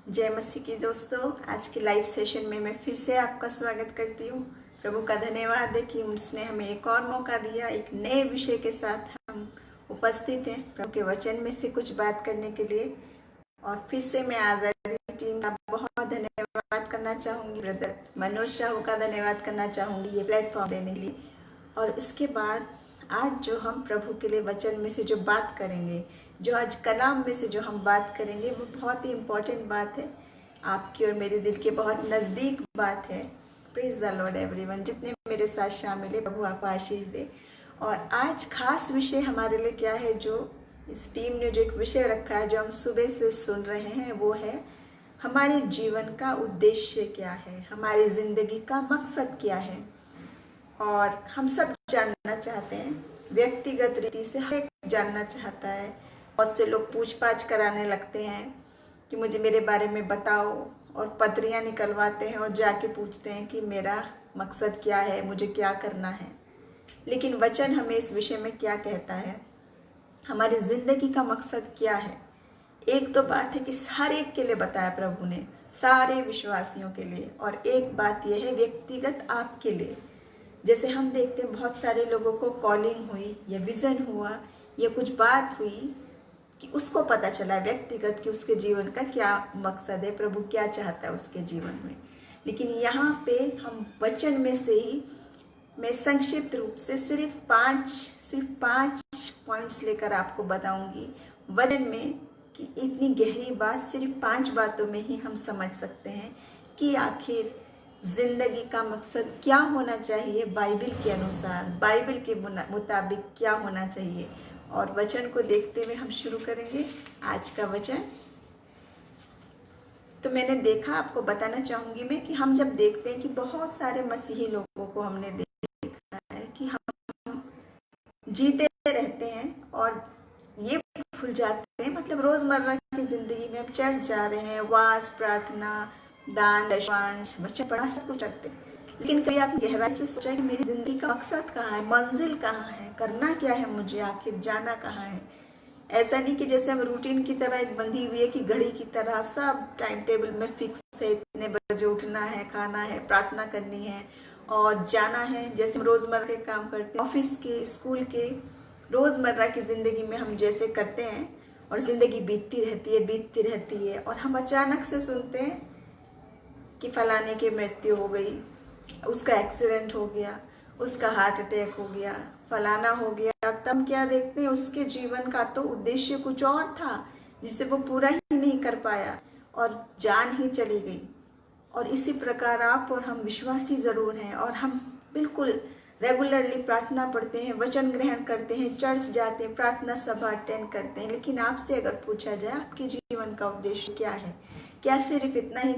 जय मसीह की दोस्तों, आज के लाइव सेशन में मैं फिर से आपका स्वागत करती हूँ। प्रभु का धन्यवाद है कि उसने हमें एक और मौका दिया, एक नए विषय के साथ हम उपस्थित हैं प्रभु के वचन में से कुछ बात करने के लिए। और फिर से मैं आज़ादी टीम का बहुत धन्यवाद करना चाहूँगी, ब्रदर मनोज शाहू का धन्यवाद करना चाहूँगी ये प्लेटफॉर्म देने के लिए। और इसके बाद आज जो हम प्रभु के लिए वचन में से जो बात करेंगे, जो आज कलाम में से जो हम बात करेंगे, वो बहुत ही इम्पोर्टेंट बात है, आपकी और मेरे दिल के बहुत नज़दीक बात है। प्रेज द लॉर्ड एवरीवन, जितने मेरे साथ शामिल है प्रभु आपको आशीष दे। और आज खास विषय हमारे लिए क्या है, जो इस टीम ने जो एक विषय रखा है, जो हम सुबह से सुन रहे हैं, वो है हमारे जीवन का उद्देश्य क्या है, हमारी ज़िंदगी का मकसद क्या है। और हम सब जानना चाहते हैं, व्यक्तिगत रीति से हर एक जानना चाहता है। बहुत से लोग पूछताछ कराने लगते हैं कि मुझे मेरे बारे में बताओ, और पत्रियां निकलवाते हैं और जाके पूछते हैं कि मेरा मकसद क्या है, मुझे क्या करना है। लेकिन वचन हमें इस विषय में क्या कहता है, हमारी ज़िंदगी का मकसद क्या है। एक तो बात है कि हर एक के लिए बताया प्रभु ने, सारे विश्वासियों के लिए। और एक बात यह है व्यक्तिगत आपके लिए। जैसे हम देखते हैं बहुत सारे लोगों को कॉलिंग हुई या विज़न हुआ या कुछ बात हुई कि उसको पता चला व्यक्तिगत कि उसके जीवन का क्या मकसद है, प्रभु क्या चाहता है उसके जीवन में। लेकिन यहाँ पे हम वचन में से ही मैं संक्षिप्त रूप से सिर्फ पाँच पॉइंट्स लेकर आपको बताऊंगी वचन में, कि इतनी गहरी बात सिर्फ 5 बातों में ही हम समझ सकते हैं कि आखिर जिंदगी का मकसद क्या होना चाहिए, बाइबल के अनुसार, बाइबल के मुताबिक क्या होना चाहिए। और वचन को देखते हुए हम शुरू करेंगे आज का वचन। तो मैंने देखा, आपको बताना चाहूँगी मैं, कि हम जब देखते हैं कि बहुत सारे मसीही लोगों को हमने देखा है कि हम जीते रहते हैं और ये भूल जाते हैं, मतलब रोज़मर्रा की ज़िंदगी में हम चर्च जा रहे हैं, वास, प्रार्थना, दान, दशमांश, वचन पढ़ा, सब कुछ करते हैं। लेकिन कभी आपने गहराई से सोचा कि मेरी ज़िंदगी का मकसद कहाँ है, मंजिल कहाँ है, करना क्या है मुझे, आखिर जाना कहाँ है। ऐसा नहीं कि जैसे हम रूटीन की तरह एक बंधी हुई है कि घड़ी की तरह सब टाइम टेबल में फिक्स है, इतने बजे उठना है, खाना है, प्रार्थना करनी है और जाना है। जैसे हम रोज़मर्रा के काम करते हैं, ऑफिस के, स्कूल के, रोज़मर्रा की ज़िंदगी में हम जैसे करते हैं, और ज़िंदगी बीतती रहती है और हम अचानक से सुनते हैं कि फलाने की मृत्यु हो गई, उसका एक्सीडेंट हो गया, उसका हार्ट अटैक हो गया, फलाना हो गया। और तब क्या देखते हैं, उसके जीवन का तो उद्देश्य कुछ और था जिसे वो पूरा ही नहीं कर पाया और जान ही चली गई। और इसी प्रकार आप और हम विश्वासी ज़रूर हैं, और हम बिल्कुल रेगुलरली प्रार्थना पढ़ते हैं, वचन ग्रहण करते हैं, चर्च जाते हैं, प्रार्थना सभा अटेंड करते हैं। लेकिन आपसे अगर पूछा जाए आपके जीवन का उद्देश्य क्या है, क्या सिर्फ इतना ही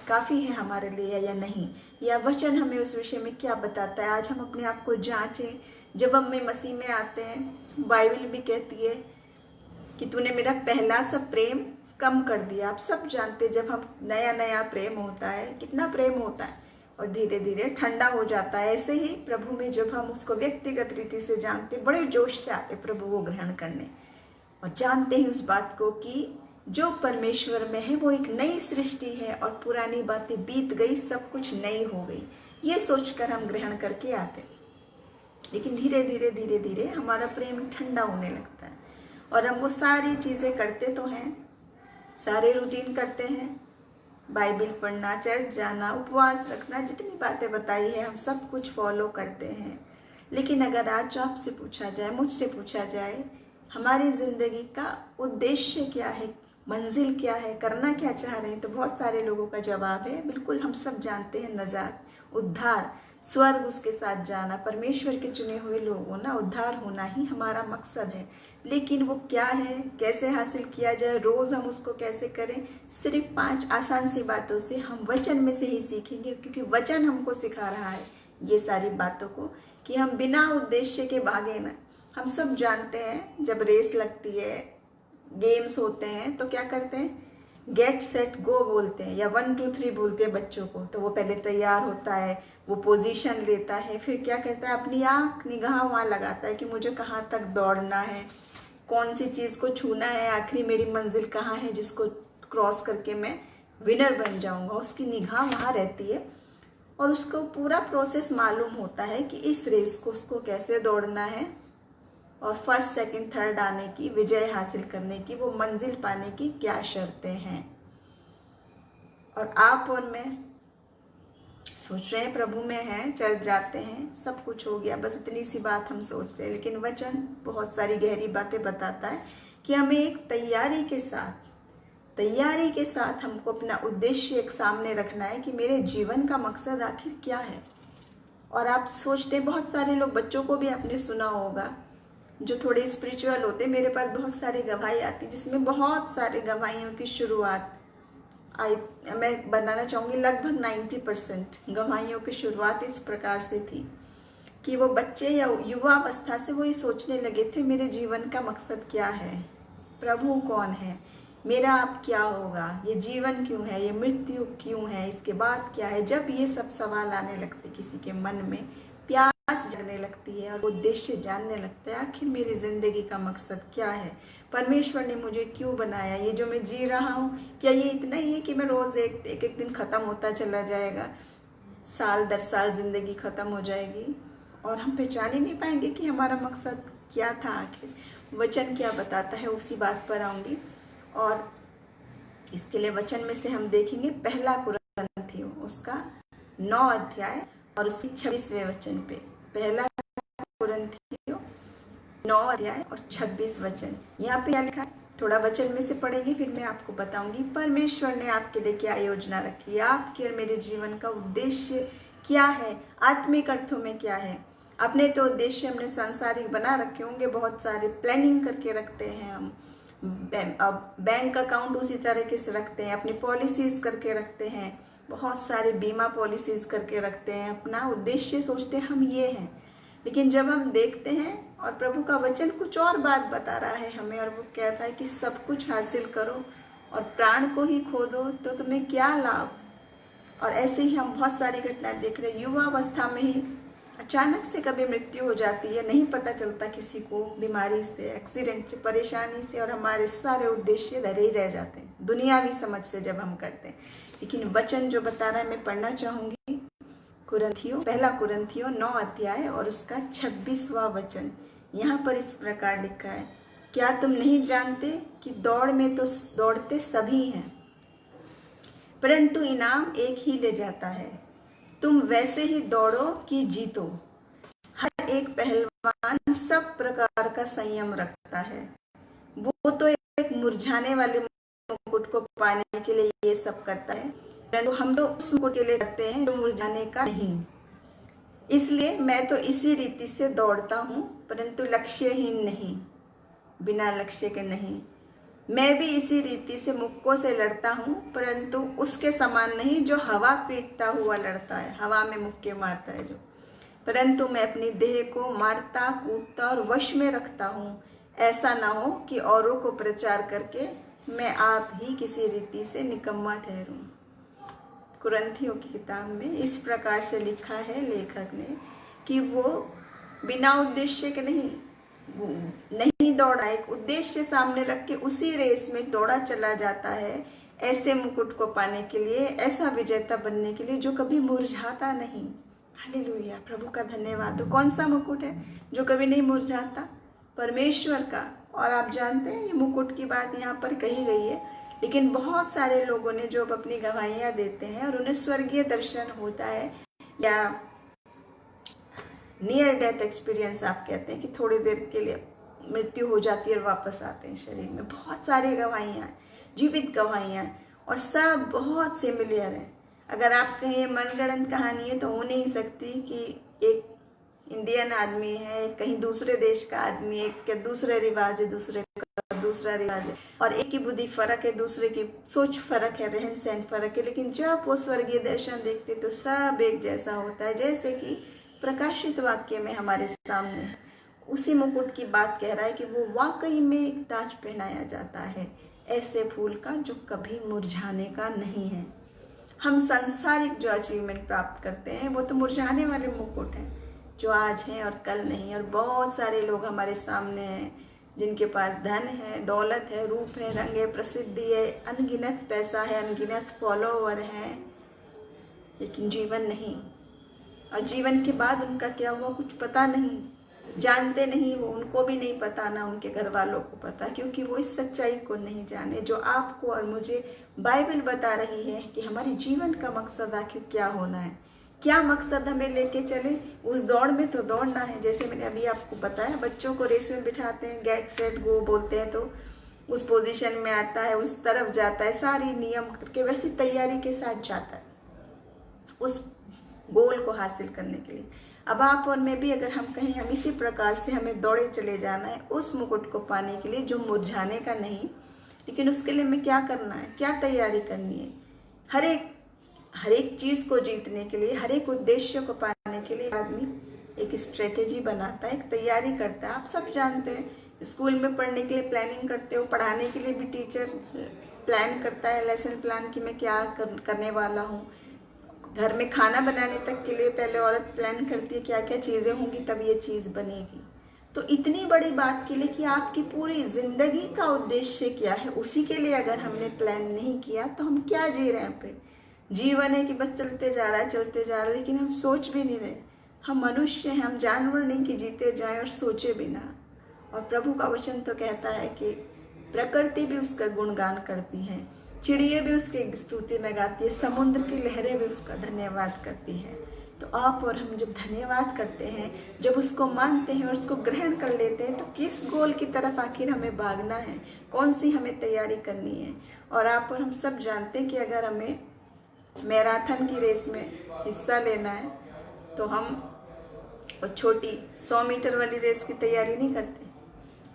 काफ़ी है हमारे लिए या नहीं, या वचन हमें उस विषय में क्या बताता है। आज हम अपने आप को जांचें। जब हम मसीह में आते हैं, बाइबल भी कहती है कि तूने मेरा पहला सा प्रेम कम कर दिया। आप सब जानते, जब हम नया नया प्रेम होता है, कितना प्रेम होता है और धीरे धीरे ठंडा हो जाता है। ऐसे ही प्रभु में जब हम उसको व्यक्तिगत रीति से जानते, बड़े जोश से आते प्रभु को ग्रहण करने, और जानते हैं उस बात को कि जो परमेश्वर में है वो एक नई सृष्टि है और पुरानी बातें बीत गई, सब कुछ नई हो गई, ये सोचकर हम ग्रहण करके आते। लेकिन धीरे धीरे हमारा प्रेम ठंडा होने लगता है और हम वो सारी चीज़ें करते तो हैं, सारे रूटीन करते हैं, बाइबल पढ़ना, चर्च जाना, उपवास रखना, जितनी बातें बताई है हम सब कुछ फॉलो करते हैं। लेकिन अगर आज आपसे पूछा जाए, मुझसे पूछा जाए, हमारी ज़िंदगी का उद्देश्य क्या है, मंजिल क्या है, करना क्या चाह रहे हैं, तो बहुत सारे लोगों का जवाब है, बिल्कुल हम सब जानते हैं, नजात, उद्धार, स्वर्ग, उसके साथ जाना, परमेश्वर के चुने हुए लोग होना, उद्धार होना ही हमारा मकसद है। लेकिन वो क्या है, कैसे हासिल किया जाए, रोज़ हम उसको कैसे करें, सिर्फ 5 आसान सी बातों से हम वचन में से ही सीखेंगे। क्योंकि वचन हमको सिखा रहा है ये सारी बातों को, कि हम बिना उद्देश्य के भागे ना। हम सब जानते हैं जब रेस लगती है, गेम्स होते हैं, तो क्या करते हैं, गेट सेट गो बोलते हैं या 1 2 3 बोलते हैं बच्चों को। तो वो पहले तैयार होता है, वो पोजीशन लेता है, फिर क्या करता है, अपनी आँख निगाह वहाँ लगाता है कि मुझे कहाँ तक दौड़ना है, कौन सी चीज़ को छूना है, आखिरी मेरी मंजिल कहाँ है जिसको क्रॉस करके मैं विनर बन जाऊंगा, उसकी निगाह वहाँ रहती है और उसको पूरा प्रोसेस मालूम होता है कि इस रेस को उसको कैसे दौड़ना है और फर्स्ट सेकंड थर्ड आने की, विजय हासिल करने की, वो मंजिल पाने की क्या शर्तें हैं। और आप और मैं सोच रहे हैं प्रभु में हैं, चर्च जाते हैं, सब कुछ हो गया, बस इतनी सी बात हम सोचते हैं, लेकिन वचन बहुत सारी गहरी बातें बताता है कि हमें एक तैयारी के साथ हमको अपना उद्देश्य एक सामने रखना है कि मेरे जीवन का मकसद आखिर क्या है। और आप सोचते, बहुत सारे लोग, बच्चों को भी आपने सुना होगा जो थोड़े स्पिरिचुअल होते, मेरे पास बहुत सारी गवाही आती जिसमें बहुत सारे गवाहियों की शुरुआत मैं बताना चाहूँगी लगभग 90% गवाहियों की शुरुआत इस प्रकार से थी कि वो बच्चे या युवा अवस्था से वो ये सोचने लगे थे मेरे जीवन का मकसद क्या है, प्रभु कौन है, मेरा अब क्या होगा, ये जीवन क्यों है, ये मृत्यु क्यों है, इसके बाद क्या है। जब ये सब सवाल आने लगते किसी के मन में, प्यास जगने लगती है और उद्देश्य जानने लगता है आखिर मेरी ज़िंदगी का मकसद क्या है, परमेश्वर ने मुझे क्यों बनाया, ये जो मैं जी रहा हूँ क्या ये इतना ही है कि मैं रोज़ एक दिन ख़त्म होता चला जाएगा, साल दर साल ज़िंदगी ख़त्म हो जाएगी और हम पहचान ही नहीं पाएंगे कि हमारा मकसद क्या था। आखिर वचन क्या बताता है, उसी बात पर आऊँगी। और इसके लिए वचन में से हम देखेंगे पहला कुरिन्थियों उसका 9 अध्याय और उसी 26वें वचन पे। पहला कुरिन्थियों 9 अध्याय और 26 वचन। यहाँ पे क्या लिखा है, थोड़ा वचन में से पढ़ेंगे फिर मैं आपको बताऊंगी परमेश्वर ने आपके लिए क्या योजना रखी है, आपके और मेरे जीवन का उद्देश्य क्या है, आत्मिक अर्थों में क्या है। अपने तो उद्देश्य हमने सांसारिक बना रखे होंगे, बहुत सारे प्लानिंग करके रखते हैं हम, बैंक अकाउंट उसी तरीके से रखते हैं, अपनी पॉलिसीज़ करके रखते हैं, बहुत सारे बीमा पॉलिसीज़ करके रखते हैं, अपना उद्देश्य सोचते हैं हम ये हैं। लेकिन जब हम देखते हैं और प्रभु का वचन कुछ और बात बता रहा है हमें, और वो कहता है कि सब कुछ हासिल करो और प्राण को ही खो दो तो तुम्हें क्या लाभ। और ऐसे ही हम बहुत सारी घटनाएं देख रहे हैं, युवा अवस्था में ही अचानक से कभी मृत्यु हो जाती है, नहीं पता चलता किसी को, बीमारी से, एक्सीडेंट से, परेशानी से, और हमारे सारे उद्देश्य धरे ही रह जाते हैं दुनियावी समझ से जब हम करते हैं। लेकिन वचन जो बता रहा है मैं पढ़ना चाहूँगी, पहला कुरिन्थियों 9 अध्याय और उसका 26वां वचन। यहाँ पर इस प्रकार लिखा है, क्या तुम नहीं जानते कि दौड़ में तो दौड़ते सभी हैं परंतु इनाम एक ही ले जाता है, तुम वैसे ही दौड़ो कि जीतो। हर एक पहलवान सब प्रकार का संयम रखता है, वो तो एक मुरझाने वाले मुकुट को पाने के लिए ये सब करता है, परंतु हम तो उस मुकुट के लिए करते हैं जो मुरझाने का नहीं। इसलिए मैं तो इसी रीति से दौड़ता हूँ परंतु लक्ष्यहीन नहीं, बिना लक्ष्य के नहीं। मैं भी इसी रीति से मुक्कों से लड़ता हूँ परंतु उसके समान नहीं जो हवा पीटता हुआ लड़ता है, हवा में मुक्के मारता है जो, परंतु मैं अपनी देह को मारता कूटता और वश में रखता हूँ, ऐसा ना हो कि औरों को प्रचार करके मैं आप ही किसी रीति से निकम्मा ठहरूं। कुरिन्थियों की किताब में इस प्रकार से लिखा है लेखक ने कि वो बिना उद्देश्य के नहीं दौड़ा, एक उद्देश्य सामने रख के उसी रेस में दौड़ा चला जाता है, ऐसे मुकुट को पाने के लिए, ऐसा विजेता बनने के लिए जो कभी मुरझाता नहीं। हालेलुया, प्रभु का धन्यवाद। तो कौन सा मुकुट है जो कभी नहीं मुरझाता? परमेश्वर का। और आप जानते हैं ये मुकुट की बात यहाँ पर कही गई है, लेकिन बहुत सारे लोगों ने जो अपनी गवाहियाँ देते हैं और उन्हें स्वर्गीय दर्शन होता है या नियर डेथ एक्सपीरियंस आप कहते हैं कि थोड़ी देर के लिए मृत्यु हो जाती है और वापस आते हैं शरीर में, बहुत सारी गवाहियाँ, जीवित गवाहियाँ, और सब बहुत सिमिलियर हैं। अगर आप कहें मनगढ़ंत कहानी है तो हो नहीं सकती कि एक इंडियन आदमी है, कहीं दूसरे देश का आदमी, एक के दूसरे रिवाज है, दूसरे का दूसरा रिवाज है, और एक की बुद्धि फर्क है, दूसरे की सोच फर्क है, रहन सहन फर्क है, लेकिन जब वो स्वर्गीय दर्शन देखते तो सब एक जैसा होता है। जैसे कि प्रकाशित वाक्य में हमारे सामने है, उसी मुकुट की बात कह रहा है कि वो वाकई में एक ताज पहनाया जाता है, ऐसे फूल का जो कभी मुरझाने का नहीं है। हम सांसारिक जो अचीवमेंट प्राप्त करते हैं वो तो मुरझाने वाले मुकुट हैं जो आज हैं और कल नहीं। और बहुत सारे लोग हमारे सामने हैं जिनके पास धन है, दौलत है, रूप है, रंग है, प्रसिद्धि है, अनगिनत पैसा है, अनगिनत फॉलोवर हैं, लेकिन जीवन नहीं। और जीवन के बाद उनका क्या हुआ कुछ पता नहीं, जानते नहीं वो, उनको भी नहीं पता, ना उनके घर वालों को पता, क्योंकि वो इस सच्चाई को नहीं जाने जो आपको और मुझे बाइबल बता रही है कि हमारे जीवन का मकसद आखिर क्या होना है, क्या मकसद हमें लेके चले। उस दौड़ में तो दौड़ना है, जैसे मैंने अभी आपको बताया, बच्चों को रेस में बिठाते हैं, गेट सेट गो बोलते हैं तो उस पोजीशन में आता है, उस तरफ जाता है, सारी नियम करके वैसी तैयारी के साथ जाता है उस गोल को हासिल करने के लिए। अब आप और मैं भी अगर हम कहें हम इसी प्रकार से हमें दौड़े चले जाना है उस मुकुट को पाने के लिए जो मुरझाने का नहीं, लेकिन उसके लिए हमें क्या करना है, क्या तैयारी करनी है। हर एक चीज़ को जीतने के लिए, हर एक उद्देश्य को पाने के लिए आदमी एक स्ट्रेटेजी बनाता है, एक तैयारी करता है। आप सब जानते हैं, स्कूल में पढ़ने के लिए प्लानिंग करते हो, पढ़ाने के लिए भी टीचर प्लान करता है, लेसन प्लान कि मैं क्या करने वाला हूँ। घर में खाना बनाने तक के लिए पहले औरत प्लान करती है क्या क्या चीज़ें होंगी तब ये चीज़ बनेगी। तो इतनी बड़ी बात के लिए कि आपकी पूरी ज़िंदगी का उद्देश्य क्या है, उसी के लिए अगर हमने प्लान नहीं किया तो हम क्या जी रहे हैं। पे जीवन है कि बस चलते जा रहा है चलते जा रहा है, लेकिन हम सोच भी नहीं रहे। हम मनुष्य हैं, हम जानवर नहीं कि जीते जाएं और सोचे भी ना। और प्रभु का वचन तो कहता है कि प्रकृति भी उसका गुणगान करती है, चिड़िया भी उसकी स्तुति में गाती है, समुद्र की लहरें भी उसका धन्यवाद करती हैं। तो आप और हम जब धन्यवाद करते हैं, जब उसको मानते हैं और उसको ग्रहण कर लेते हैं, तो किस गोल की तरफ आखिर हमें भागना है, कौन सी हमें तैयारी करनी है। और आप और हम सब जानते हैं कि अगर हमें मैराथन की रेस में हिस्सा लेना है तो हम छोटी 100 मीटर वाली रेस की तैयारी नहीं करते,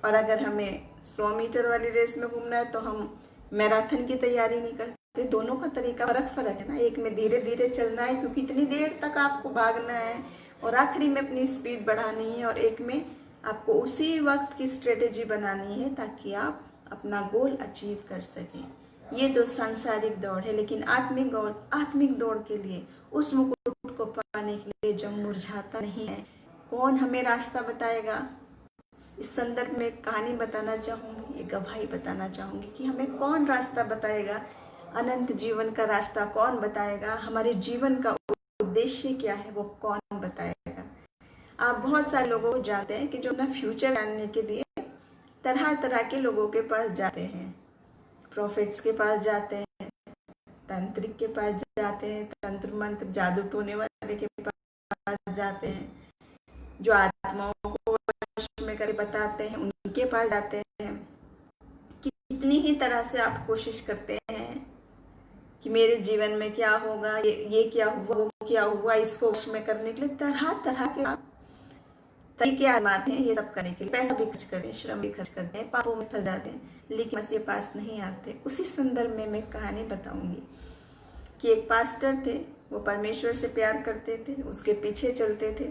और अगर हमें 100 मीटर वाली रेस में घूमना है तो हम मैराथन की तैयारी नहीं करते। दोनों का तरीका फ़र्क है ना। एक में धीरे धीरे चलना है क्योंकि इतनी देर तक आपको भागना है और आखिरी में अपनी स्पीड बढ़ानी है, और एक में आपको उसी वक्त की स्ट्रेटेजी बनानी है ताकि आप अपना गोल अचीव कर सकें। ये तो सांसारिक दौड़ है, लेकिन आत्मिक दौड़ के लिए, उस मुकुट को पाने के लिए जो मुरझाता नहीं है, कौन हमें रास्ता बताएगा। इस संदर्भ में एक कहानी बताना चाहूँगी, एक गवाही बताना चाहूँगी कि हमें कौन रास्ता बताएगा, अनंत जीवन का रास्ता कौन बताएगा, हमारे जीवन का उद्देश्य क्या है वो कौन बताएगा। आप बहुत सारे लोगों को जानते हैं कि जो अपना फ्यूचर जानने के लिए तरह तरह के लोगों के पास जाते हैं, प्रॉफिट्स के पास जाते हैं, तांत्रिक के पास जाते हैं, तंत्र मंत्र जादू टोने वाले के पास जाते हैं, जो आत्माओं को में करके बताते हैं उनके पास जाते हैं। कितनी ही तरह से आप कोशिश करते हैं कि मेरे जीवन में क्या होगा, ये क्या हुआ, वो क्या हुआ, इसको वश में करने के लिए तरह तरह के आप तरीके आजमाते हैं। ये सब करने के लिए पैसा भी खर्च करते हैं, श्रम भी खर्च करते हैं, पापों में फंस जाते हैं, लेकिन मसीह पास नहीं आते। उसी संदर्भ में मैं कहानी बताऊंगी कि एक पास्टर थे, वो परमेश्वर से प्यार करते थे, उसके पीछे चलते थे,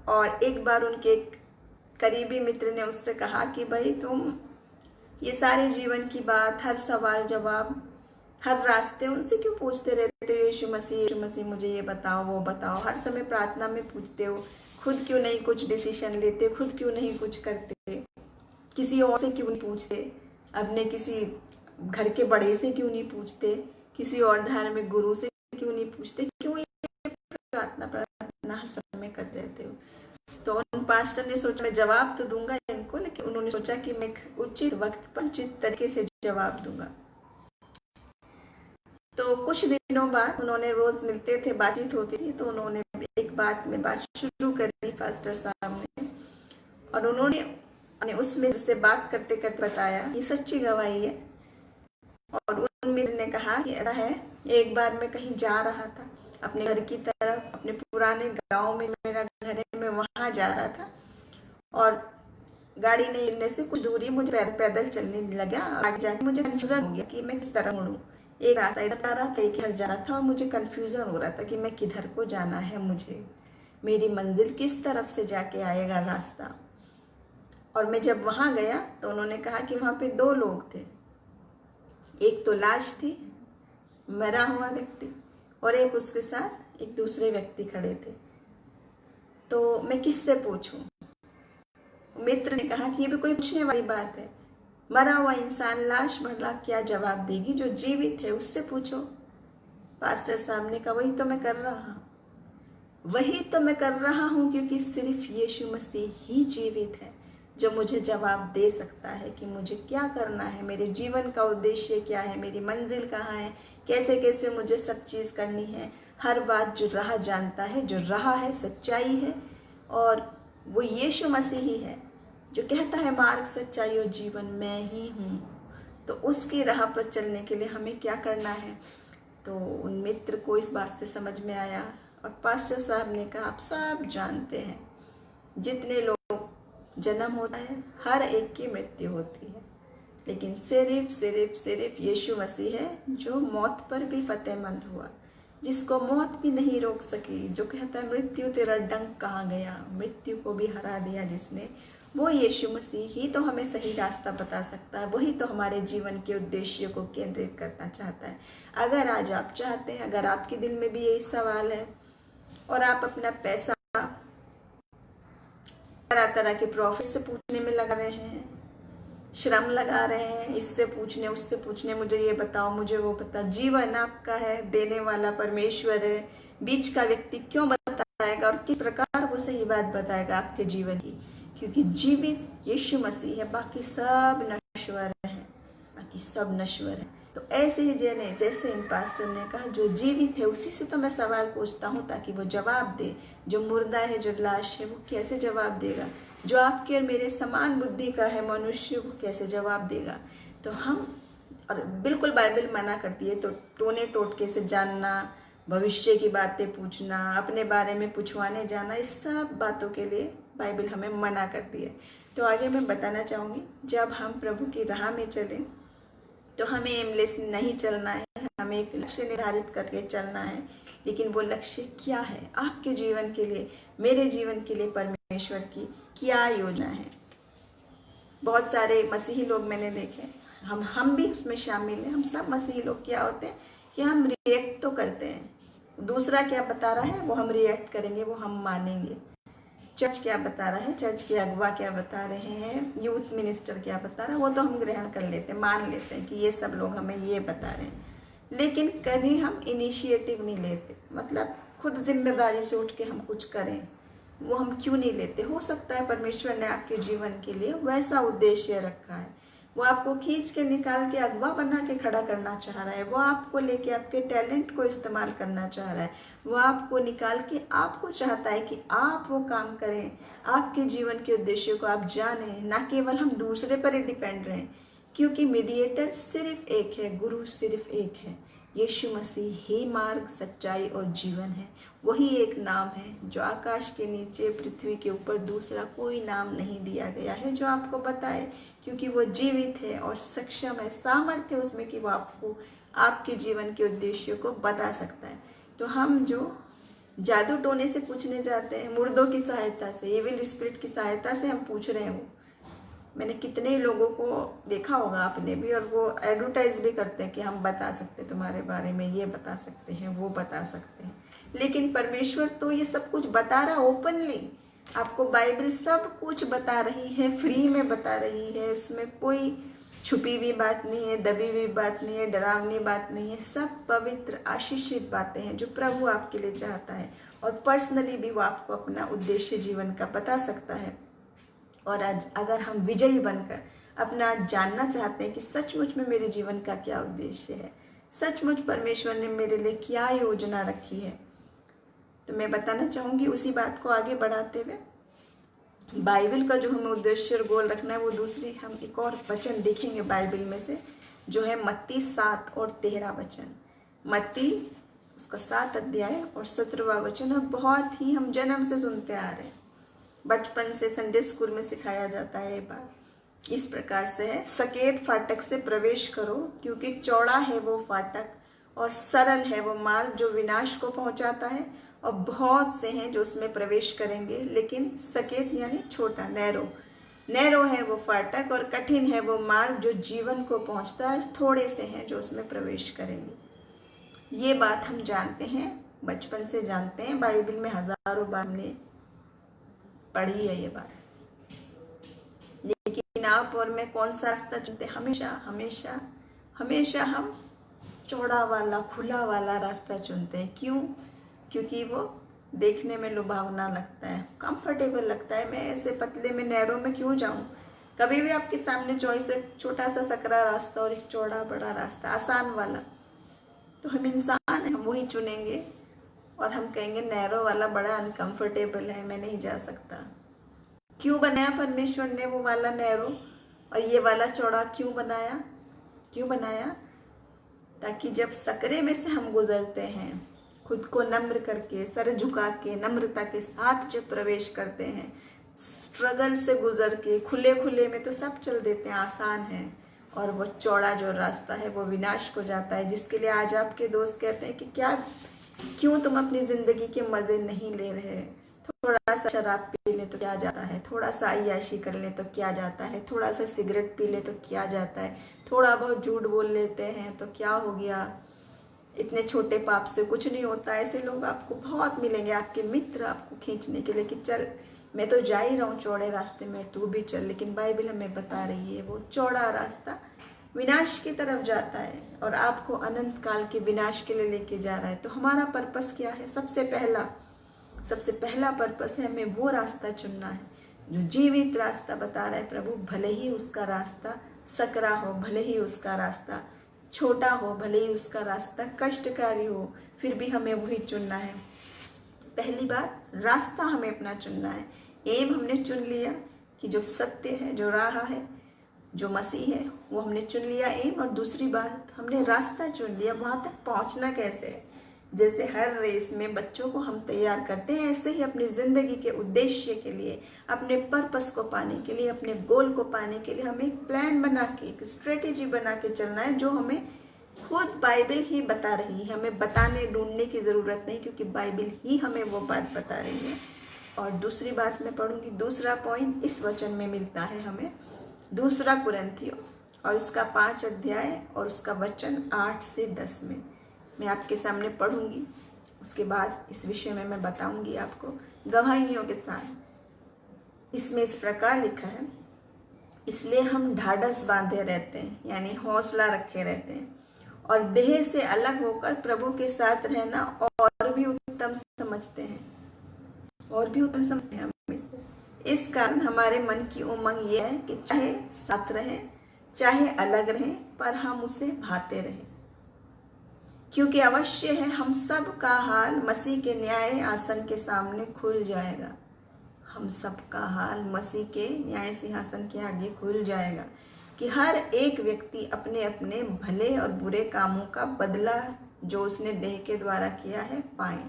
और एक बार उनके एक करीबी मित्र ने उससे कहा कि भाई तुम ये सारे जीवन की बात, हर सवाल जवाब, हर रास्ते उनसे क्यों पूछते रहते हो, यीशु मसीह मुझे ये बताओ वो बताओ, हर समय प्रार्थना में पूछते हो, खुद क्यों नहीं कुछ डिसीजन लेते, खुद क्यों नहीं कुछ करते, किसी और से क्यों नहीं पूछते, अपने किसी घर के बड़े से क्यों नहीं पूछते, किसी और धार्मिक गुरु से क्यों नहीं पूछते, क्यों ये प्रार्थना हर समय करते रहते हो। तो उन पास्टर ने सोचा मैं जवाब तो दूंगा इनको, लेकिन उन्होंने सोचा कि मैं उचित वक्त पर उचित तरीके से जवाब दूंगा। तो कुछ दिनों बाद उन्होंने रोज मिलते थे, बातचीत होती थी, तो उन्होंने एक बात में बात शुरू करी पास्टर साहब ने, और उन्होंने उस मित्र से बात करते करते बताया, ये सच्ची गवाही है। और उन मित्र ने कहा कि ऐसा है, एक बार मैं कहीं जा रहा था अपने घर की तरफ, अपने पुराने गांव में मेरा घर है, मैं वहां जा रहा था, और गाड़ी नहीं मिलने से कुछ दूरी मुझे पैदल चलने लगा। आगे जाके मुझे कंफ्यूजन हो गया कि मैं किस तरह मुड़ूं। एक रास्ता इधर जा रहा था, एक इधर जा रहा था, और मुझे कंफ्यूजन हो रहा था कि मैं किधर को जाना है, मुझे मेरी मंजिल किस तरफ से जाके आएगा रास्ता। और मैं जब वहाँ गया तो उन्होंने कहा कि वहाँ पे 2 लोग थे, एक तो लाश थी, मरा हुआ व्यक्ति, और एक उसके साथ एक दूसरे व्यक्ति खड़े थे। तो मैं किससे पूछूं? मित्र ने कहा कि ये भी कोई पूछने वाली बात है, मरा हुआ इंसान लाश भला क्या जवाब देगी, जो जीवित है उससे पूछो। पास्टर साहब ने कहा वही तो मैं कर रहा हूँ क्योंकि सिर्फ यीशु मसीह ही जीवित है जो मुझे जवाब दे सकता है कि मुझे क्या करना है, मेरे जीवन का उद्देश्य क्या है, मेरी मंजिल कहाँ है, कैसे कैसे मुझे सब चीज़ करनी है। हर बात जो राह जानता है, जो राह है सच्चाई है, और वो यीशु मसीह ही है जो कहता है मार्ग सच्चाई और जीवन मैं ही हूँ। तो उसकी राह पर चलने के लिए हमें क्या करना है। तो उन मित्र को इस बात से समझ में आया और पास्टर साहब ने कहा आप सब जानते हैं जितने लोग जन्म होता है हर एक की मृत्यु होती है, लेकिन सिर्फ सिर्फ सिर्फ यीशु मसीह है जो मौत पर भी फतेहमंद हुआ, जिसको मौत भी नहीं रोक सकी, जो कहता है मृत्यु तेरा डंक कहाँ गया, मृत्यु को भी हरा दिया जिसने, वो यीशु मसीह ही तो हमें सही रास्ता बता सकता है। वही तो हमारे जीवन के उद्देश्य को केंद्रित करना चाहता है। अगर आज आप चाहते हैं, अगर आपके दिल में भी यही सवाल है और आप अपना पैसा तरह तरह के प्रॉफिट से पूछने में लगा रहे हैं, श्रम लगा रहे हैं, इससे पूछने उससे पूछने, मुझे ये बताओ मुझे वो बता, जीवन आपका है, देने वाला परमेश्वर है, बीच का व्यक्ति क्यों बताएगा और किस प्रकार वो सही बात बताएगा आपके जीवन की, क्योंकि जीवित यीशु मसीह है, बाकी सब नश्वर है, बाकी सब नश्वर है। तो ऐसे ही जैसे इन पास्टर ने कहा जो जीवित है उसी से तो मैं सवाल पूछता हूँ ताकि वो जवाब दे। जो मुर्दा है, जो लाश है, वो कैसे जवाब देगा। जो आपके और मेरे समान बुद्धि का है मनुष्य, वो कैसे जवाब देगा। तो हम, और बिल्कुल बाइबल मना करती है, तो टोने टोटके से जानना, भविष्य की बातें पूछना, अपने बारे में पूछवाने जाना, इस सब बातों के लिए बाइबल हमें मना करती है। तो आगे मैं बताना चाहूँगी, जब हम प्रभु की राह में चलें तो हमें एमलेस नहीं चलना है, हमें एक लक्ष्य निर्धारित करके चलना है। लेकिन वो लक्ष्य क्या है आपके जीवन के लिए, मेरे जीवन के लिए, परमेश्वर की क्या योजना है। बहुत सारे मसीही लोग मैंने देखे, हम भी उसमें शामिल हैं। हम सब मसीही लोग क्या होते हैं कि हम रिएक्ट तो करते हैं, दूसरा क्या बता रहा है वो हम रिएक्ट करेंगे, वो हम मानेंगे। चर्च क्या बता रहा है, चर्च के अगुवा क्या बता रहे हैं, यूथ मिनिस्टर क्या बता रहा है, वो तो हम ग्रहण कर लेते हैं, मान लेते हैं कि ये सब लोग हमें ये बता रहे हैं। लेकिन कभी हम इनिशिएटिव नहीं लेते, मतलब खुद जिम्मेदारी से उठ के हम कुछ करें, वो हम क्यों नहीं लेते। हो सकता है परमेश्वर ने आपके जीवन के लिए वैसा उद्देश्य रखा है, वो आपको खींच के निकाल के अगवा बना के खड़ा करना चाह रहा है, वो आपको लेके आपके टैलेंट को इस्तेमाल करना चाह रहा है, वो आपको निकाल के आपको चाहता है कि आप वो काम करें, आपके जीवन के उद्देश्य को आप जानें, ना केवल हम दूसरे पर ही डिपेंड रहें। क्योंकि मीडिएटर सिर्फ एक है, गुरु सिर्फ एक है, यीशु मसीह ही मार्ग, सच्चाई और जीवन है। वही एक नाम है जो आकाश के नीचे, पृथ्वी के ऊपर दूसरा कोई नाम नहीं दिया गया है जो आपको बताए, क्योंकि वो जीवित है और सक्षम है, सामर्थ्य उसमें कि वो आपको आपके जीवन के उद्देश्य को बता सकता है। तो हम जो जादू टोने से पूछने जाते हैं, मुर्दों की सहायता से, एविल स्पिरिट की सहायता से हम पूछ रहे हो, मैंने कितने लोगों को देखा होगा आपने भी, और वो एडवर्टाइज भी करते हैं कि हम बता सकते हैं तुम्हारे बारे में, ये बता सकते हैं, वो बता सकते हैं। लेकिन परमेश्वर तो ये सब कुछ बता रहा ओपनली, आपको बाइबल सब कुछ बता रही है, फ्री में बता रही है, उसमें कोई छुपी हुई बात नहीं है, दबी हुई बात नहीं है, डरावनी बात नहीं है, सब पवित्र आशीषित बातें हैं जो प्रभु आपके लिए चाहता है, और पर्सनली भी वो आपको अपना उद्देश्य जीवन का बता सकता है। और आज अगर हम विजयी बनकर अपना जानना चाहते हैं कि सचमुच में मेरे जीवन का क्या उद्देश्य है, सचमुच परमेश्वर ने मेरे लिए क्या योजना रखी है, तो मैं बताना चाहूँगी उसी बात को आगे बढ़ाते हुए, बाइबल का जो हमें उद्देश्य और गोल रखना है, वो दूसरी हम एक और वचन देखेंगे बाइबल में से, जो है मत्ती 7 और 13 वचन। मत्ती उसका 7 अध्याय और 17वां वचन, और बहुत ही हम जन्म से सुनते आ रहे हैं, बचपन से संडे स्कूल में सिखाया जाता है। ये बात इस प्रकार से है, सकेत फाटक से प्रवेश करो, क्योंकि चौड़ा है वो फाटक और सरल है वो मार्ग जो विनाश को पहुंचाता है, और बहुत से हैं जो उसमें प्रवेश करेंगे। लेकिन सकेत यानी छोटा, नैरो है वो फाटक, और कठिन है वो मार्ग जो जीवन को पहुंचता है, थोड़े से हैं जो उसमें प्रवेश करेंगे। ये बात हम जानते हैं, बचपन से जानते हैं, बाइबल में हजारों बार हमने पढ़ी है ये बात। आप और मैं कौन सा रास्ता चुनते? हमेशा हमेशा हमेशा हम चौड़ा वाला, खुला वाला रास्ता चुनते हैं। क्यों? क्योंकि वो देखने में लुभावना लगता है, कंफर्टेबल लगता है। मैं ऐसे पतले में, नैरो में क्यों जाऊं? कभी भी आपके सामने चॉइस है, छोटा सा सकरा रास्ता और एक चौड़ा बड़ा रास्ता, आसान वाला, तो हम इंसान हैं, हम वही चुनेंगे। और हम कहेंगे नैरो वाला बड़ा अनकंफर्टेबल है, मैं नहीं जा सकता। क्यों बनाया परमेश्वर ने वो वाला नैरो और ये वाला चौड़ा? क्यों बनाया? क्यों बनाया? ताकि जब सकरे में से हम गुजरते हैं, खुद को नम्र करके, सर झुका के, नम्रता के साथ जब प्रवेश करते हैं, स्ट्रगल से गुजर के, खुले खुले में तो सब चल देते हैं, आसान है। और वो चौड़ा जो रास्ता है वो विनाश को जाता है, जिसके लिए आज आपके दोस्त कहते हैं कि क्यों तुम अपनी ज़िंदगी के मज़े नहीं ले रहे? थोड़ा सा शराब पी ले तो क्या जाता है, थोड़ा सा अय्याशी कर ले तो क्या जाता है, थोड़ा सा सिगरेट पी ले तो क्या जाता है, थोड़ा बहुत झूठ बोल लेते हैं तो क्या हो गया, इतने छोटे पाप से कुछ नहीं होता। ऐसे लोग आपको बहुत मिलेंगे, आपके मित्र आपको खींचने के लिए कि चल मैं तो जा ही रहा हूँ चौड़े रास्ते में, तू भी चल। लेकिन बाइबल हमें बता रही है वो चौड़ा रास्ता विनाश की तरफ जाता है और आपको अनंत काल के विनाश के लिए लेके जा रहा है। तो हमारा पर्पस क्या है? सबसे पहला पर्पस है हमें वो रास्ता चुनना है जो जीवित रास्ता बता रहा है प्रभु। भले ही उसका रास्ता सकरा हो, भले ही उसका रास्ता छोटा हो, भले ही उसका रास्ता कष्टकारी हो, फिर भी हमें वही चुनना है। पहली बात, रास्ता हमें अपना चुनना है। एम हमने चुन लिया कि जो सत्य है, जो राह है, जो मसीह है, वो हमने चुन लिया एम। और दूसरी बात, हमने रास्ता चुन लिया, वहाँ तक पहुँचना कैसे है। जैसे हर रेस में बच्चों को हम तैयार करते हैं, ऐसे ही अपनी ज़िंदगी के उद्देश्य के लिए, अपने पर्पस को पाने के लिए, अपने गोल को पाने के लिए हमें एक प्लान बना के, एक स्ट्रेटेजी बना के चलना है, जो हमें खुद बाइबल ही बता रही है। हमें बताने ढूंढने की ज़रूरत नहीं, क्योंकि बाइबल ही हमें वो बात बता रही है। और दूसरी बात मैं पढ़ूंगी, दूसरा पॉइंट इस वचन में मिलता है हमें, 2 कुरिन्थियों और उसका 5 अध्याय और उसका वचन 8 से 10 में मैं आपके सामने पढ़ूंगी। उसके बाद इस विषय में मैं बताऊंगी आपको गवाहियों के साथ। इसमें इस प्रकार लिखा है, इसलिए हम ढाढ़स बांधे रहते हैं, यानी हौसला रखे रहते हैं, और देह से अलग होकर प्रभु के साथ रहना और भी उत्तम समझते हैं, हम इससे। इस कारण हमारे मन की उमंग ये है कि चाहे साथ रहें, चाहे अलग रहें, पर हम उसे भाते रहें, क्योंकि अवश्य है हम सब का हाल मसीह के न्याय आसन के सामने खुल जाएगा। हम सब का हाल मसीह के न्याय सिंहासन के आगे खुल जाएगा कि हर एक व्यक्ति अपने अपने भले और बुरे कामों का बदला जो उसने देह के द्वारा किया है पाए।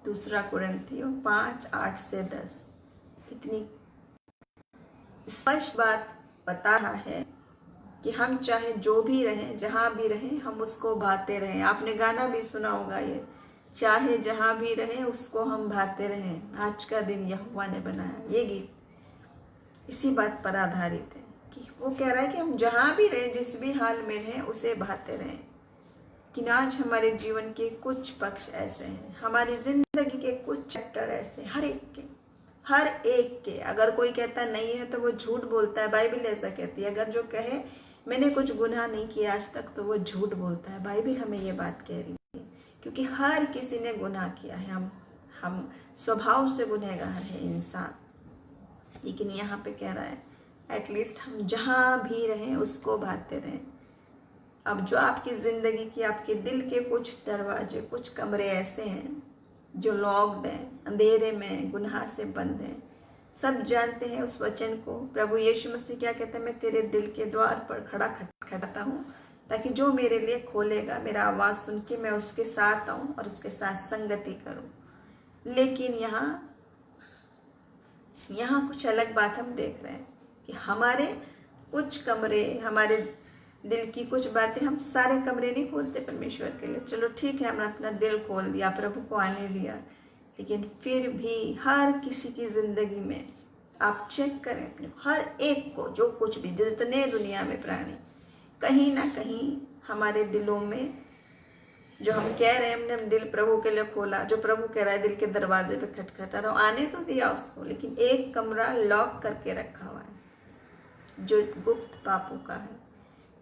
2 कुरिन्थियों 5, 8 से 10 इतनी स्पष्ट बात बता रहा है कि हम चाहे जो भी रहें, जहाँ भी रहें, हम उसको भाते रहें। आपने गाना भी सुना होगा ये, चाहे जहाँ भी रहें उसको हम भाते रहें, आज का दिन यहोवा ने बनाया। ये गीत इसी बात पर आधारित है कि वो कह रहा है कि हम जहाँ भी रहें, जिस भी हाल में रहें, उसे भाते रहें। कि आज हमारे जीवन के कुछ पक्ष ऐसे हैं, हमारी जिंदगी के कुछ चैप्टर ऐसे, हर एक के अगर कोई कहता नहीं है तो वो झूठ बोलता है। बाइबल ऐसा कहती है, अगर जो कहे मैंने कुछ गुनाह नहीं किया आज तक, तो वो झूठ बोलता है। बाइबल हमें ये बात कह रही है, क्योंकि हर किसी ने गुनाह किया है। हम स्वभाव से गुनहगार है इंसान। लेकिन यहाँ पे कह रहा है एटलीस्ट हम जहाँ भी रहें उसको भाते रहें। अब जो आपकी ज़िंदगी की, आपके दिल के कुछ दरवाजे, कुछ कमरे ऐसे हैं जो लॉक्ड हैं, अंधेरे में, गुनाह से बंद हैं, सब जानते हैं उस वचन को। प्रभु यीशु मसीह क्या कहते हैं, मैं तेरे दिल के द्वार पर खड़ा खटखटाता हूँ, ताकि जो मेरे लिए खोलेगा, मेरा आवाज़ सुन के मैं उसके साथ आऊँ और उसके साथ संगति करूँ। लेकिन यहाँ कुछ अलग बात हम देख रहे हैं कि हमारे कुछ कमरे, हमारे दिल की कुछ बातें, हम सारे कमरे नहीं खोलते परमेश्वर के लिए। चलो ठीक है, हमने अपना दिल खोल दिया, प्रभु को आने दिया, लेकिन फिर भी हर किसी की ज़िंदगी में आप चेक करें अपने को, हर एक को, जो कुछ भी, जितने दुनिया में प्राणी, कहीं ना कहीं हमारे दिलों में जो हम कह रहे हैं हमने दिल प्रभु के लिए खोला, जो प्रभु कह रहा है दिल के दरवाजे पे खटखटा रहा, आने तो दिया उसको, लेकिन एक कमरा लॉक करके रखा हुआ है। जो गुप्त पापों का है,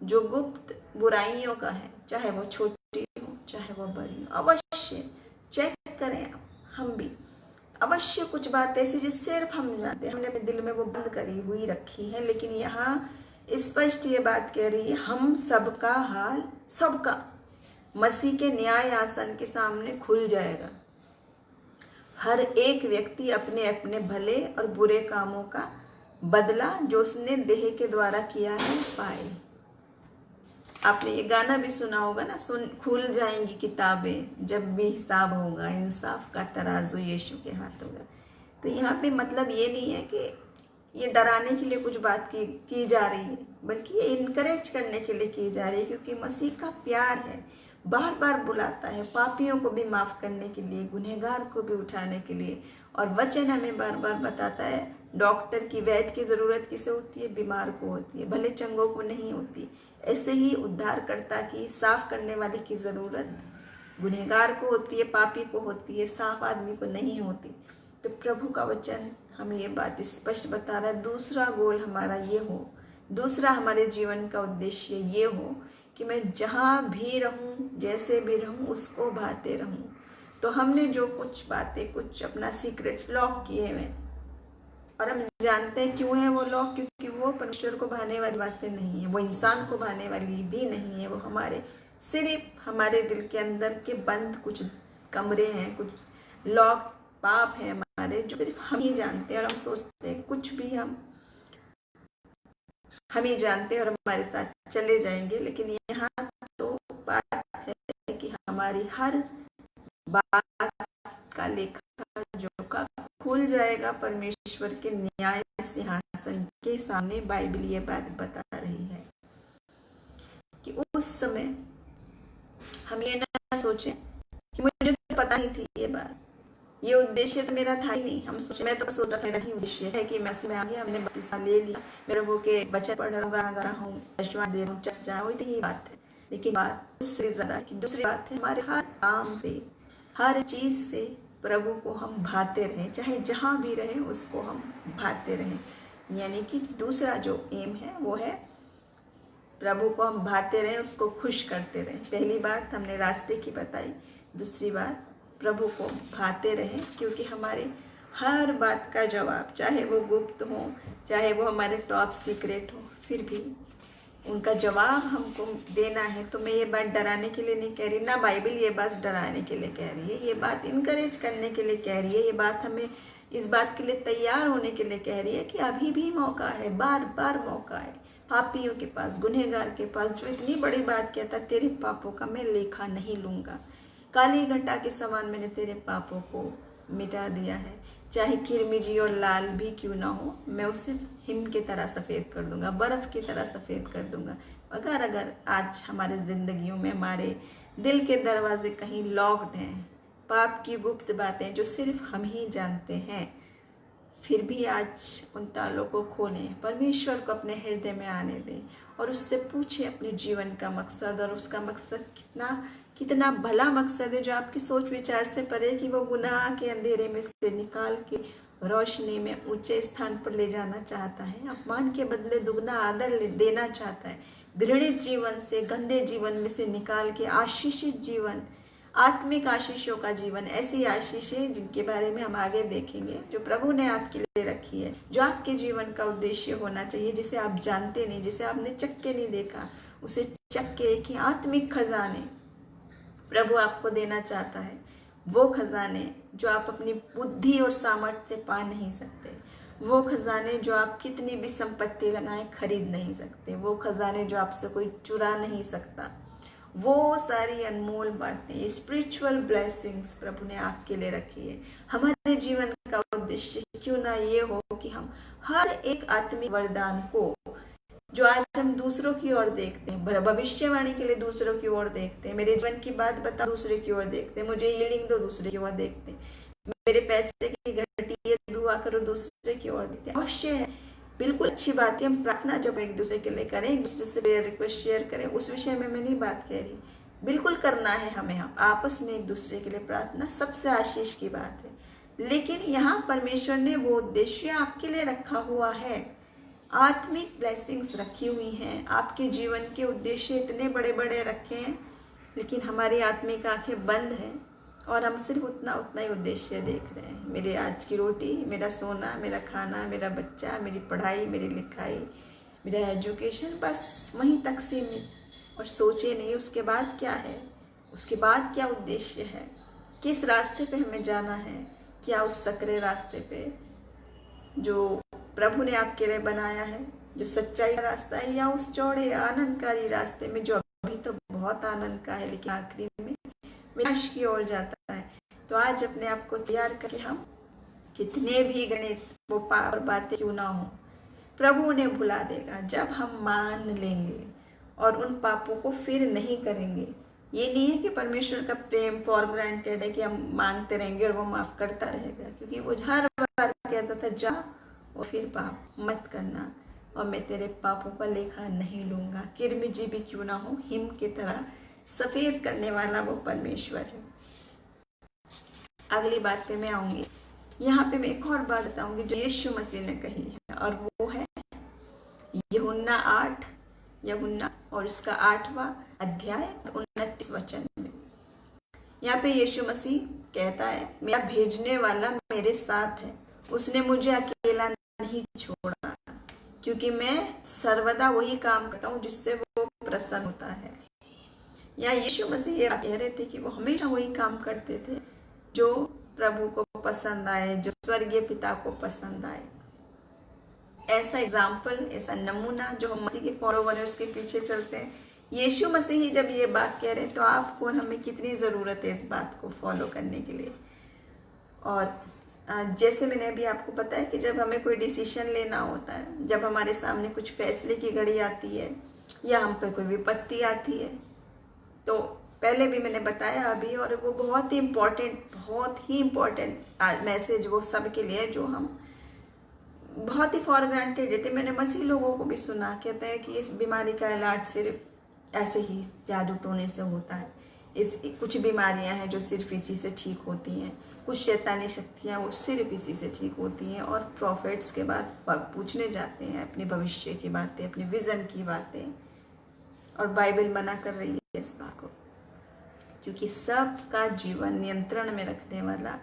जो गुप्त बुराइयों का है, चाहे वो छोटी हो चाहे वो बड़ी हो। अवश्य चेक करें आप, हम भी अवश्य कुछ बात ऐसी जो सिर्फ हम जानते हैं, हमने अपने दिल में वो बंद करी हुई रखी है, लेकिन यहाँ स्पष्ट ये बात कह रही है, हम सबका हाल, सबका मसीह के न्याय आसन के सामने खुल जाएगा। हर एक व्यक्ति अपने अपने भले और बुरे कामों का बदला जो उसने देह के द्वारा किया है पाए। आपने ये गाना भी सुना होगा ना, खुल जाएंगी किताबें जब भी हिसाब होगा, इंसाफ का तराजू यीशु के हाथ होगा। तो यहाँ पे मतलब ये नहीं है कि ये डराने के लिए कुछ बात की जा रही है, बल्कि ये इनकरेज करने के लिए की जा रही है, क्योंकि मसीह का प्यार है, बार बार बुलाता है पापियों को भी माफ़ करने के लिए, गुनहगार को भी उठाने के लिए। और वचन हमें बार बार बताता है डॉक्टर की, वैद्य की ज़रूरत किसे होती है? बीमार को होती है, भले चंगों को नहीं होती। ऐसे ही उद्धारकर्ता की, साफ करने वाले की ज़रूरत गुनहगार को होती है, पापी को होती है, साफ आदमी को नहीं होती। तो प्रभु का वचन हमें ये बात स्पष्ट बता रहा है। दूसरा गोल हमारा ये हो, दूसरा हमारे जीवन का उद्देश्य ये हो कि मैं जहाँ भी रहूँ, जैसे भी रहूँ, उसको भाते रहूँ। तो हमने जो कुछ बातें, कुछ अपना सीक्रेट्स लॉक किए हुए, और हम जानते हैं क्यों है वो लॉक, क्योंकि वो परमेश्वर को भाने वाली बातें नहीं है, वो इंसान को भाने वाली भी नहीं है। वो हमारे सिर्फ हमारे दिल के अंदर के बंद कुछ कमरे हैं, कुछ लॉक पाप है हमारे, जो सिर्फ हम ही जानते हैं। और हम सोचते हैं कुछ भी हम ही जानते हैं और हमारे साथ चले जाएंगे। लेकिन यहाँ तो बात है कि हमारी हर बात का लेखा जोखा खुल जाएगा परमेश्वर के न्याय सिंहासन के सामने। बाइबल ये बात बता रही है कि उस समय हम ये ना सोचें कि मुझे तो पता नहीं थी ये बात, ये उद्देश्य तो मेरा था ही नहीं। हम सोचे, मैं तो सोचा मेरा ही उद्देश्य है कि मैं में आ गया, हमने बपतिस्मा ले लिया, मेरे प्रभु के बचन पढ़ रहा हूँ, आशीर्वाद दे रहा हूँ, चर्च जा रहा हूँ, तो यही बात है। लेकिन बात दूसरी ज्यादा की दूसरी बात है, हमारे हर काम से, हर चीज से प्रभु को हम भाते रहें, चाहे जहाँ भी रहें उसको हम भाते रहें। यानी कि दूसरा जो एम है वो है प्रभु को हम भाते रहें, उसको खुश करते रहें। पहली बात हमने रास्ते की बताई, दूसरी बात प्रभु को भाते रहें, क्योंकि हमारे हर बात का जवाब, चाहे वो गुप्त हो, चाहे वो हमारे टॉप सीक्रेट हो, फिर भी उनका जवाब हमको देना है। तो मैं ये बात डराने के लिए नहीं कह रही, ना बाइबल ये बात डराने के लिए कह रही है, ये बात इनकरेज करने के लिए कह रही है, ये बात हमें इस बात के लिए तैयार होने के लिए कह रही है कि अभी भी मौका है, बार बार मौका है पापियों के पास, गुनहगार के पास, जो इतनी बड़ी बात कहता, तेरे पापों का मैं लेखा नहीं लूँगा, काली घटा के समान मैंने तेरे पापों को मिटा दिया है, चाहे किरमिजी और लाल भी क्यों ना हो, मैं उसे हिम की तरह सफ़ेद कर दूंगा, बर्फ़ की तरह सफ़ेद कर दूंगा। अगर आज हमारे ज़िंदगियों में हमारे दिल के दरवाजे कहीं लॉक्ड हैं, पाप की गुप्त बातें जो सिर्फ हम ही जानते हैं, फिर भी आज उन तालों को खोलें, परमेश्वर को अपने हृदय में आने दें और उससे पूछें अपने जीवन का मकसद। और उसका मकसद कितना भला मकसद है, जो आपकी सोच विचार से परे, कि वो गुनाह के अंधेरे में से निकाल के रोशनी में ऊंचे स्थान पर ले जाना चाहता है, अपमान के बदले दुगना आदर देना चाहता है, घृणित जीवन से, गंदे जीवन में से निकाल के आशीषित जीवन, आत्मिक आशीषों का जीवन, ऐसी आशीषें जिनके बारे में हम आगे देखेंगे, जो प्रभु ने आपके लिए रखी है, जो आपके जीवन का उद्देश्य होना चाहिए, जिसे आप जानते नहीं, जिसे आपने चख के नहीं देखा, उसे चख के देखिए। आत्मिक खजाने प्रभु आपको देना चाहता है, वो खजाने जो आप अपनी बुद्धि और सामर्थ्य से पा नहीं सकते, वो खजाने जो आप कितनी भी संपत्ति लगाएं खरीद नहीं सकते, वो खजाने जो आपसे कोई चुरा नहीं सकता, वो सारी अनमोल बातें, स्पिरिचुअल ब्लेसिंग्स प्रभु ने आपके लिए रखी है। हमारे जीवन का उद्देश्य क्यों ना ये हो कि हम हर एक आत्मिक वरदान को, जो आज हम दूसरों की ओर देखते हैं, भविष्यवाणी के लिए दूसरों की ओर देखते हैं, मेरे जीवन की बात बता दूसरे की ओर देखते हैं, मुझे हीलिंग दो दूसरे की ओर देखते हैं, मेरे पैसे की घटी दुआ करो दूसरे की ओर देखते हैं। अवश्य है, बिल्कुल अच्छी बात है, हम प्रार्थना जब एक दूसरे के लिए करें, एक दूसरे से रिक्वेस्ट शेयर करें, उस विषय में मैं नहीं बात कह रही, बिल्कुल करना है हमें, हम आपस में एक दूसरे के लिए प्रार्थना सबसे आशीष की बात है। लेकिन यहाँ परमेश्वर ने वो उद्देश्य आपके लिए रखा हुआ है, आत्मिक ब्लेसिंग्स रखी हुई हैं। आपके जीवन के उद्देश्य इतने बड़े बड़े रखे हैं, लेकिन हमारी आत्मिक आंखें बंद हैं और हम सिर्फ उतना उतना ही उद्देश्य देख रहे हैं। मेरे आज की रोटी, मेरा सोना, मेरा खाना, मेरा बच्चा, मेरी पढ़ाई, मेरी लिखाई, मेरा एजुकेशन, बस वहीं तक सीमित। और सोचे नहीं उसके बाद क्या है, उसके बाद क्या उद्देश्य है, किस रास्ते पे हमें जाना है। क्या उस सकरे रास्ते पे जो प्रभु ने आपके लिए बनाया है, जो सच्चाई का रास्ता है, या उस चौड़े आनंदकारी रास्ते में जो अभी तो बहुत आनंद का है लेकिन आखिरी में विनाश की ओर जाता है। तो आज अपने आप को तैयार करके हम कितने भी गणित वो पाप और बातें क्यों ना हो, प्रभु उन्हें भुला देगा जब हम मान लेंगे और उन पापों को फिर नहीं करेंगे। ये नहीं है कि परमेश्वर का प्रेम फॉर ग्रांटेड है कि हम मांगते रहेंगे और वो माफ़ करता रहेगा, क्योंकि वो हर बार कहता था जा और फिर पाप मत करना और मैं तेरे पापों का लेखा नहीं लूँगा। किरमिजी भी क्यों ना हो, हिम की तरह सफ़ेद करने वाला वो परमेश्वर है। अगली बात पे मैं आऊँगी। यहाँ पे मैं एक और बात बताऊँगी जो यीशु मसीह ने कही है, और वो है यूहन्ना 8 और उसका 8वां अध्याय 29 वचन में। यहाँ पे यीशु मसीह कहता है, मेरा भेजने वाला मेरे साथ है, उसने मुझे अकेला नहीं छोड़ा, क्योंकि मैं सर्वदा वही काम करता हूँ जिससे वो प्रसन्न होता है। यहाँ यीशु मसीह ये कह रहे थे कि वो हमेशा वही काम करते थे जो प्रभु को पसंद आए, जो स्वर्गीय पिता को पसंद आए। ऐसा एग्जाम्पल, ऐसा नमूना जो हम मसीह के फॉलोवर हैं उसके पीछे चलते हैं। यीशु मसीह ही जब ये बात कह रहे हैं तो आपको और हमें कितनी ज़रूरत है इस बात को फॉलो करने के लिए। और जैसे मैंने अभी आपको बताया कि जब हमें कोई डिसीजन लेना होता है, जब हमारे सामने कुछ फैसले की घड़ी आती है या हम पे कोई विपत्ति आती है, तो पहले भी मैंने बताया अभी, और वो बहुत ही इम्पोर्टेंट मैसेज वो सब के लिए जो हम बहुत ही फॉर ग्रांटेड देते। मैंने मसीह लोगों को भी सुना, कहते हैं कि इस बीमारी का इलाज सिर्फ ऐसे ही जादू टोने से होता है, कुछ बीमारियां हैं जो सिर्फ इसी से ठीक होती हैं, कुछ शैतानी शक्तियां वो सिर्फ इसी से ठीक होती हैं। और प्रॉफिट्स के बाद पूछने जाते हैं अपने भविष्य की बातें, अपने विज़न की बातें, और बाइबल मना कर रही है इस बात को, क्योंकि सबका जीवन नियंत्रण में रखने वाला,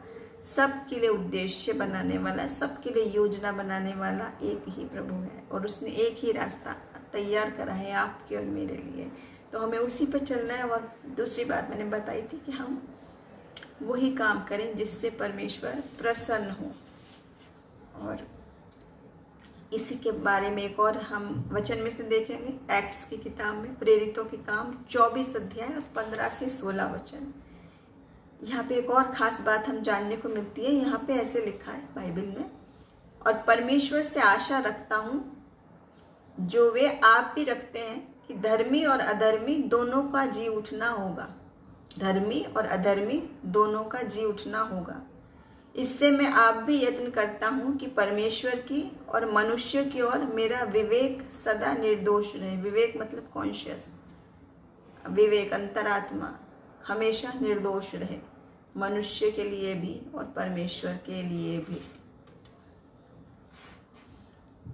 सबके लिए उद्देश्य बनाने वाला, सबके लिए योजना बनाने वाला एक ही प्रभु है, और उसने एक ही रास्ता तैयार करा है आपके और मेरे लिए। तो हमें उसी पर चलना है। और दूसरी बात मैंने बताई थी कि हम वही काम करें जिससे परमेश्वर प्रसन्न हो। और इसी के बारे में एक और हम वचन में से देखेंगे, एक्ट्स की किताब में प्रेरितों के काम 24 अध्याय और 15 से 16 वचन। यहाँ पे एक और ख़ास बात हम जानने को मिलती है। यहाँ पे ऐसे लिखा है बाइबल में, और परमेश्वर से आशा रखता हूँ जो वे आप भी रखते हैं कि धर्मी और अधर्मी दोनों का जी उठना होगा। धर्मी और अधर्मी दोनों का जी उठना होगा। इससे मैं आप भी यत्न करता हूँ कि परमेश्वर की और मनुष्य की ओर मेरा विवेक सदा निर्दोष रहे। विवेक मतलब कॉन्शियस, विवेक अंतरात्मा हमेशा निर्दोष रहे, मनुष्य के लिए भी और परमेश्वर के लिए भी।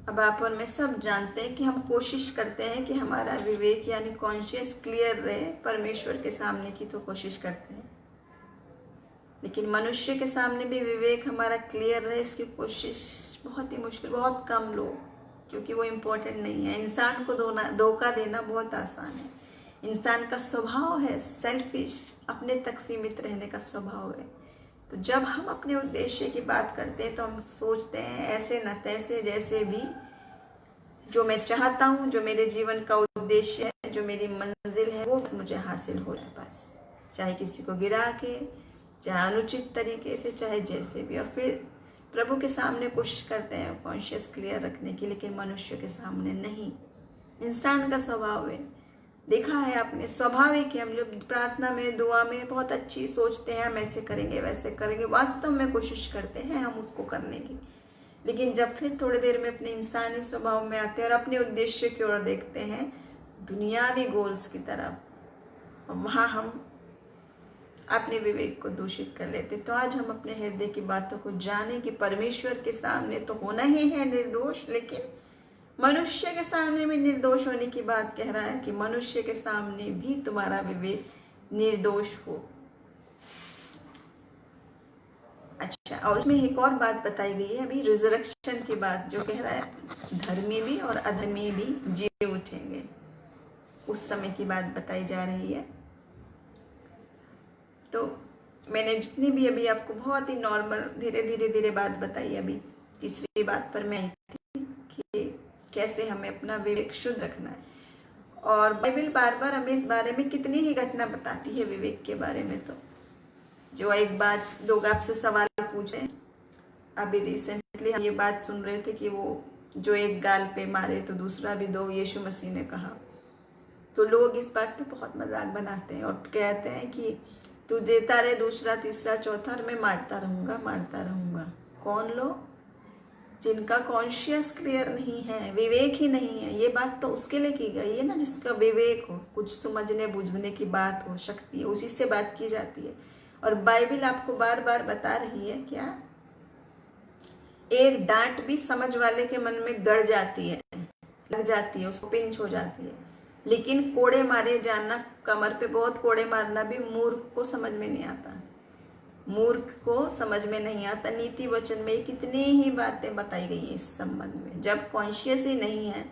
अब आप और मैं सब जानते हैं कि हम कोशिश करते हैं कि हमारा विवेक यानी कॉन्शियस क्लियर रहे, परमेश्वर के सामने की तो कोशिश करते हैं, लेकिन मनुष्य के सामने भी विवेक हमारा क्लियर रहे इसकी कोशिश बहुत ही मुश्किल, बहुत कम लोग, क्योंकि वो इम्पोर्टेंट नहीं है। इंसान को धोखा देना बहुत आसान है। इंसान का स्वभाव है सेल्फिश, अपने तक सीमित रहने का स्वभाव है। तो जब हम अपने उद्देश्य की बात करते हैं तो हम सोचते हैं ऐसे न तैसे, जैसे भी जो मैं चाहता हूँ, जो मेरे जीवन का उद्देश्य है, जो मेरी मंजिल है, वो मुझे हासिल हो जाए बस, चाहे किसी को गिरा के, चाहे अनुचित तरीके से, चाहे जैसे भी। और फिर प्रभु के सामने कोशिश करते हैं कॉन्शियस क्लियर रखने की, लेकिन मनुष्य के सामने नहीं। इंसान का स्वभाव है, देखा है आपने, स्वाभाविक है। हम लोग प्रार्थना में, दुआ में बहुत अच्छी सोचते हैं, हम ऐसे करेंगे वैसे करेंगे, वास्तव में कोशिश करते हैं हम उसको करने की, लेकिन जब फिर थोड़ी देर में अपने इंसानी स्वभाव में आते हैं और अपने उद्देश्य की ओर देखते हैं, दुनियावी गोल्स की तरफ, और वहाँ हम अपने विवेक को दूषित कर लेते। तो आज हम अपने हृदय की बातों को जाने कि परमेश्वर के सामने तो होना ही है निर्दोष, लेकिन मनुष्य के सामने भी निर्दोष होने की बात कह रहा है कि मनुष्य के सामने भी तुम्हारा विवेक निर्दोष हो। अच्छा, और उसमें एक और बात बताई गई है अभी रिजरेक्शन की बात, जो कह रहा है धर्मी भी और अधर्मी भी जी उठेंगे, उस समय की बात बताई जा रही है। तो मैंने जितनी भी अभी आपको बहुत ही नॉर्मल धीरे धीरे बात बताई, अभी तीसरी बात पर मैं आई थी कि कैसे हमें अपना विवेक शुद्ध रखना है। और बाइबल बार बार हमें इस बारे में कितनी ही घटना बताती है विवेक के बारे में। तो जो एक बात लोग आपसे सवाल पूछ रहे हैं, अभी रिसेंटली हम ये बात सुन रहे थे कि वो जो एक गाल पे मारे तो दूसरा भी दो, यीशु मसीह ने कहा। तो लोग इस बात पे बहुत मजाक बनाते हैं और कहते हैं कि तू देता रहे दूसरा तीसरा चौथा और मैं मारता रहूँगा। कौन लोग? जिनका कॉन्शियस क्लियर नहीं है, विवेक ही नहीं है। ये बात तो उसके लिए की गई है ना जिसका विवेक हो, कुछ समझने बूझने की बात हो, शक्ति हो, उसी से बात की जाती है। और बाइबल आपको बार बार बता रही है क्या, एक डांट भी समझ वाले के मन में गड़ जाती है, लग जाती है, उसको पिंच हो जाती है। लेकिन कोड़े मारे जाना, कमर पे बहुत कोड़े मारना भी मूर्ख को समझ में नहीं आता। मूर्ख को समझ में नहीं आता। नीति वचन में कितनी ही बातें बताई गई हैं इस संबंध में, जब कॉन्शियस ही नहीं है।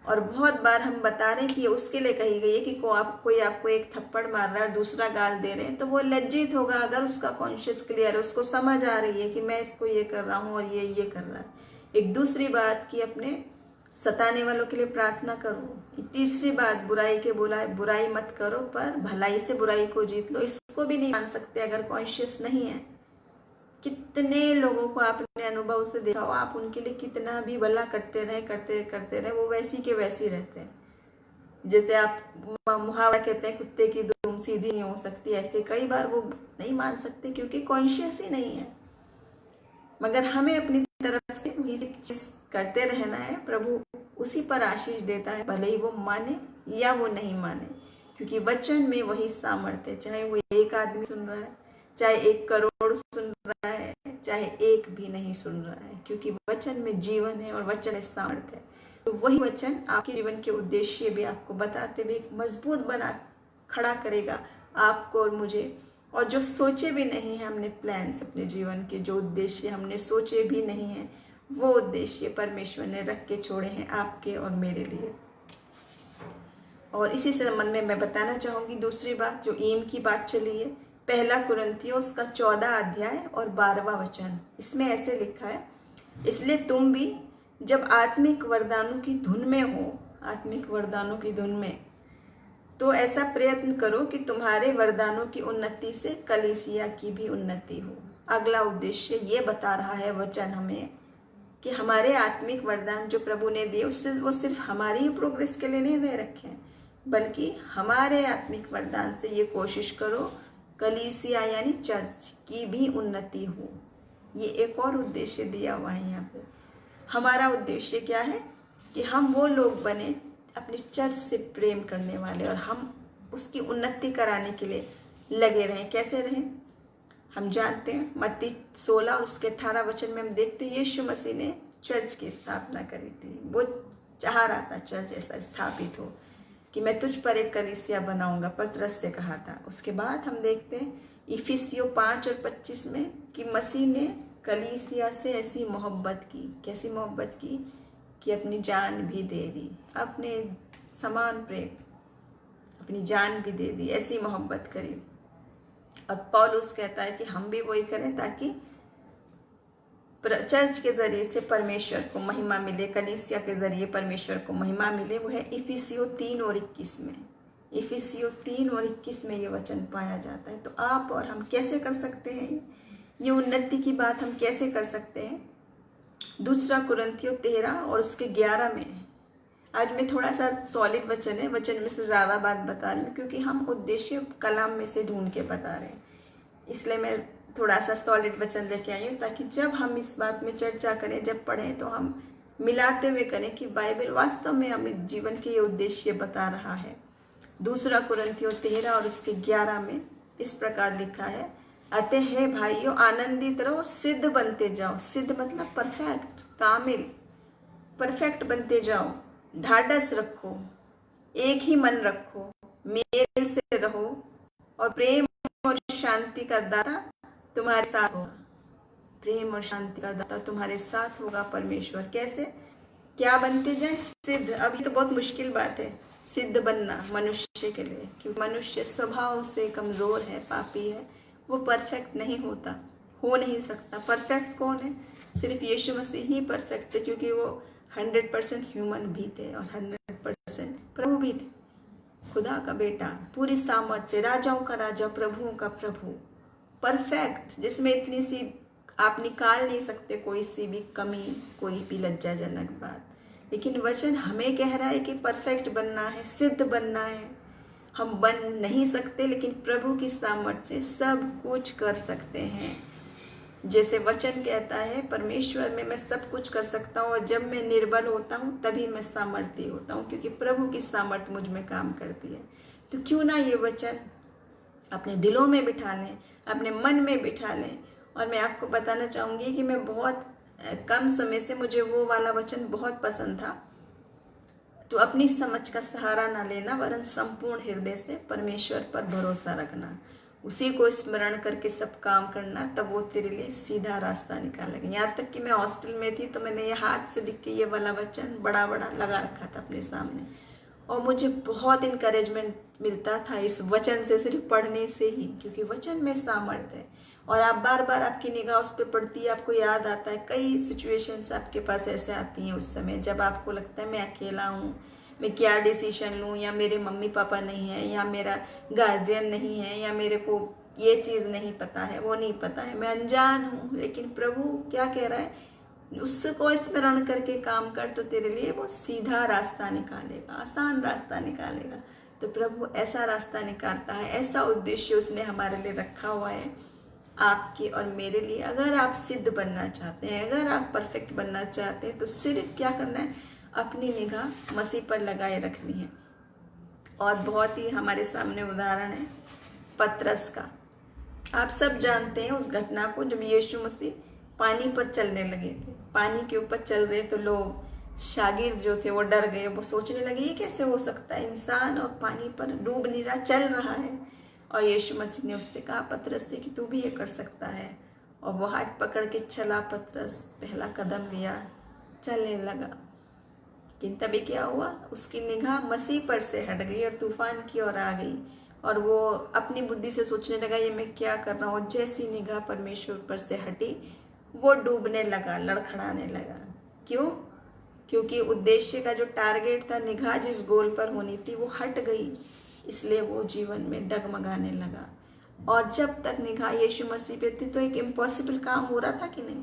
और बहुत बार हम बता रहे हैं कि उसके लिए कही गई है कि कोई आपको एक थप्पड़ मार रहा है, दूसरा गाल दे रहे हैं, तो वो लज्जित होगा अगर उसका कॉन्शियस क्लियर है, उसको समझ आ रही है कि मैं इसको ये कर रहा हूँ और ये कर रहा है। एक दूसरी बात कि अपने सताने वालों के लिए प्रार्थना करो। तीसरी बात बुराई के बुराई मत करो पर भलाई से बुराई को जीत लो। इसको भी नहीं मान सकते अगर कॉन्शियस नहीं है। कितने लोगों को आपने अनुभव से देखा हो, आप उनके लिए कितना भी भला करते रहे वो वैसी के वैसी रहते हैं। जैसे आप मुहावरा कहते हैं कुत्ते की दुम सीधी नहीं हो सकती, ऐसे कई बार वो नहीं मान सकते क्योंकि कॉन्शियस ही नहीं है। मगर हमें अपनी तरफ से वही चीज करते रहना है। प्रभु उसी पर आशीष देता है, भले ही वो माने या वो नहीं माने, क्योंकि वचन में वही सामर्थ्य है। चाहे वो एक आदमी सुन रहा है, चाहे 1 करोड़ सुन रहा है, चाहे एक भी नहीं सुन रहा है, क्योंकि वचन में जीवन है और वचन में सामर्थ्य है। तो वही वचन आपके जीवन के उद्देश्य भी आपको बताते हुए मजबूत बना खड़ा करेगा आपको और मुझे। और जो सोचे भी नहीं है हमने प्लान्स अपने जीवन के, जो उद्देश्य हमने सोचे भी नहीं है, वो उद्देश्य परमेश्वर ने रख के छोड़े हैं आपके और मेरे लिए। और इसी संबंध में मैं बताना चाहूँगी दूसरी बात, जो ईम की बात चली है, 1 कुरिन्थियों उसका 14 अध्याय और 12वां वचन। इसमें ऐसे लिखा है, इसलिए तुम भी जब आत्मिक वरदानों की धुन में हो, आत्मिक वरदानों की धुन में, तो ऐसा प्रयत्न करो कि तुम्हारे वरदानों की उन्नति से कलीसिया की भी उन्नति हो। अगला उद्देश्य ये बता रहा है वचन हमें कि हमारे आत्मिक वरदान जो प्रभु ने दिए उससे वो सिर्फ हमारी ही प्रोग्रेस के लिए नहीं दे रखे हैं, बल्कि हमारे आत्मिक वरदान से ये कोशिश करो कलीसिया यानी चर्च की भी उन्नति हो। ये एक और उद्देश्य दिया हुआ है यहाँ पे। हमारा उद्देश्य क्या है कि हम वो लोग बने अपने चर्च से प्रेम करने वाले, और हम उसकी उन्नति कराने के लिए लगे रहें। कैसे रहें? हम जानते हैं मत्ती 16 और उसके 18 वचन में हम देखते हैं यीशु मसीह ने चर्च की स्थापना करी थी। वो चाह रहा था चर्च ऐसा स्थापित हो कि मैं तुझ पर एक कलीसिया बनाऊंगा, पतरस से कहा था। उसके बाद हम देखते हैं इफिसियों 5 और 25 में कि मसीह ने कलीसिया से ऐसी मोहब्बत की, कैसी मोहब्बत की कि अपनी जान भी दे दी, अपने समान प्रेम, अपनी जान भी दे दी, ऐसी मोहब्बत करी। अब पौलुस कहता है कि हम भी वही करें ताकि चर्च के जरिए से परमेश्वर को महिमा मिले, कलीसिया के जरिए परमेश्वर को महिमा मिले। वो है इफिसियों 3 और 21 में। इफिसियों 3 और 21 में ये वचन पाया जाता है। तो आप और हम कैसे कर सकते हैं ये उन्नति की बात? हम कैसे कर सकते हैं? 2 कुरिन्थियों 13 और उसके 11 में। आज मैं थोड़ा सा सॉलिड वचन है, वचन में से ज़्यादा बात बता रही हूँ क्योंकि हम उद्देश्य कलाम में से ढूंढ के बता रहे हैं, इसलिए मैं थोड़ा सा सॉलिड वचन लेके आई हूँ ताकि जब हम इस बात में चर्चा करें, जब पढ़ें, तो हम मिलाते हुए करें कि बाइबल वास्तव में हमें जीवन के ये उद्देश्य बता रहा है। 2 कुरिन्थियों 13 और उसके 11 में इस प्रकार लिखा है, अतः हे भाइयों आनंदित रहो और सिद्ध बनते जाओ। सिद्ध मतलब परफेक्ट, कामिल, परफेक्ट बनते जाओ, ढाढ़स रखो, एक ही मन रखो, मेल से रहो और प्रेम और शांति का दाता तुम्हारे साथ होगा। प्रेम और शांति का दाता तुम्हारे साथ होगा परमेश्वर। कैसे? क्या बनते जाए? सिद्ध। अभी तो बहुत मुश्किल बात है सिद्ध बनना मनुष्य के लिए, क्योंकि मनुष्य स्वभाव से कमजोर है, पापी है, वो परफेक्ट नहीं होता, हो नहीं सकता। परफेक्ट कौन है? सिर्फ यीशु मसीह ही परफेक्ट है, क्योंकि वो 100% ह्यूमन भी थे और 100% प्रभु भी थे। खुदा का बेटा, पूरी सामर्थ्य, राजाओं का राजा, प्रभुओं का प्रभु, परफेक्ट, जिसमें इतनी सी आप निकाल नहीं सकते कोई सी भी कमी, कोई भी लज्जाजनक बात। लेकिन वचन हमें कह रहा है कि परफेक्ट बनना है, सिद्ध बनना है। हम बन नहीं सकते, लेकिन प्रभु की सामर्थ्य से सब कुछ कर सकते हैं। जैसे वचन कहता है, परमेश्वर में मैं सब कुछ कर सकता हूँ और जब मैं निर्बल होता हूँ तभी मैं सामर्थ्य होता हूँ, क्योंकि प्रभु की सामर्थ्य मुझ में काम करती है। तो क्यों ना ये वचन अपने दिलों में बिठा लें, अपने मन में बिठा लें। और मैं आपको बताना चाहूँगी कि मैं बहुत कम समय से मुझे वो वाला वचन बहुत पसंद था। तो अपनी समझ का सहारा ना लेना, वरन संपूर्ण हृदय से परमेश्वर पर भरोसा रखना, उसी को स्मरण करके सब काम करना, तब वो तेरे लिए सीधा रास्ता निकालेगा। यहाँ तक कि मैं हॉस्टल में थी तो मैंने ये हाथ से लिख के ये वाला वचन बड़ा बड़ा लगा रखा था अपने सामने, और मुझे बहुत इनकरेजमेंट मिलता था इस वचन से, सिर्फ पढ़ने से ही, क्योंकि वचन में सामर्थ्य है। और आप बार बार आपकी निगाह उस पर पड़ती है, आपको याद आता है। कई सिचुएशंस आपके पास ऐसे आती हैं उस समय जब आपको लगता है मैं अकेला हूँ, मैं क्या डिसीजन लूँ, या मेरे मम्मी पापा नहीं है, या मेरा गार्जियन नहीं है, या मेरे को ये चीज़ नहीं पता है, वो नहीं पता है, मैं अनजान हूँ। लेकिन प्रभु क्या कह रहा है? उसको स्मरण करके काम कर तो तेरे लिए वो सीधा रास्ता निकालेगा, आसान रास्ता निकालेगा। तो प्रभु ऐसा रास्ता निकालता है, ऐसा उद्देश्य उसने हमारे लिए रखा हुआ है, आपके और मेरे लिए। अगर आप सिद्ध बनना चाहते हैं, अगर आप परफेक्ट बनना चाहते हैं, तो सिर्फ क्या करना है? अपनी निगाह मसीह पर लगाए रखनी है। और बहुत ही हमारे सामने उदाहरण है पतरस का। आप सब जानते हैं उस घटना को, जब यीशु मसीह पानी पर चलने लगे थे, पानी के ऊपर चल रहे, तो लोग शागिर्द जो थे वो डर गए। वो सोचने लगे ये कैसे हो सकता है, इंसान और पानी पर डूब नहीं रहा, चल रहा है। और यीशु मसीह ने उससे कहा पतरस से कि तू भी ये कर सकता है। और वो हाथ पकड़ के चला, पतरस पहला कदम लिया, चलने लगा। लेकिन तभी क्या हुआ? उसकी निगाह मसीह पर से हट गई और तूफान की ओर आ गई, और वो अपनी बुद्धि से सोचने लगा ये मैं क्या कर रहा हूँ। जैसी निगाह परमेश्वर पर से हटी, वो डूबने लगा, लड़खड़ाने लगा। क्यों? क्योंकि उद्देश्य का जो टारगेट था, निगाह जिस गोल पर होनी थी, वो हट गई, इसलिए वो जीवन में डगमगाने लगा। और जब तक निगाह यीशु मसीह पे थी तो एक इम्पॉसिबल काम हो रहा था कि नहीं,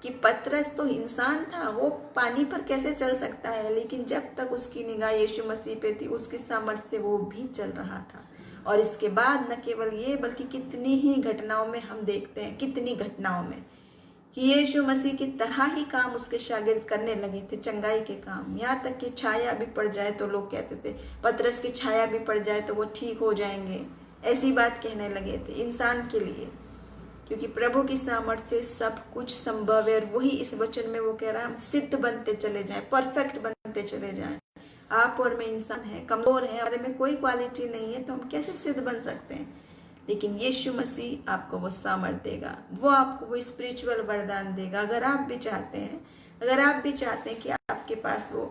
कि पतरस तो इंसान था, वो पानी पर कैसे चल सकता है, लेकिन जब तक उसकी निगाह यीशु मसीह पे थी, उसकी सामर्थ्य से वो भी चल रहा था। और इसके बाद न केवल ये, बल्कि कितनी ही घटनाओं में हम देखते हैं, कितनी घटनाओं में, कि यीशु मसीह की तरह ही काम उसके शागिर्द करने लगे थे, चंगाई के काम। यहाँ तक कि छाया भी पड़ जाए तो लोग कहते थे पतरस की छाया भी पड़ जाए तो वो ठीक हो जाएंगे, ऐसी बात कहने लगे थे इंसान के लिए। क्योंकि प्रभु की सामर्थ्य से सब कुछ संभव है। और वही इस वचन में वो कह रहा है, हम सिद्ध बनते चले जाएं, परफेक्ट बनते चले जाएं। आप और मैं इंसान हैं, कमजोर हैं, हमारे में कोई क्वालिटी नहीं है, तो हम कैसे सिद्ध बन सकते हैं? लेकिन यीशु मसीह आपको वो सामर्थ्य देगा, वो आपको वो स्पिरिचुअल वरदान देगा। अगर आप भी चाहते हैं, अगर आप भी चाहते हैं कि आपके पास वो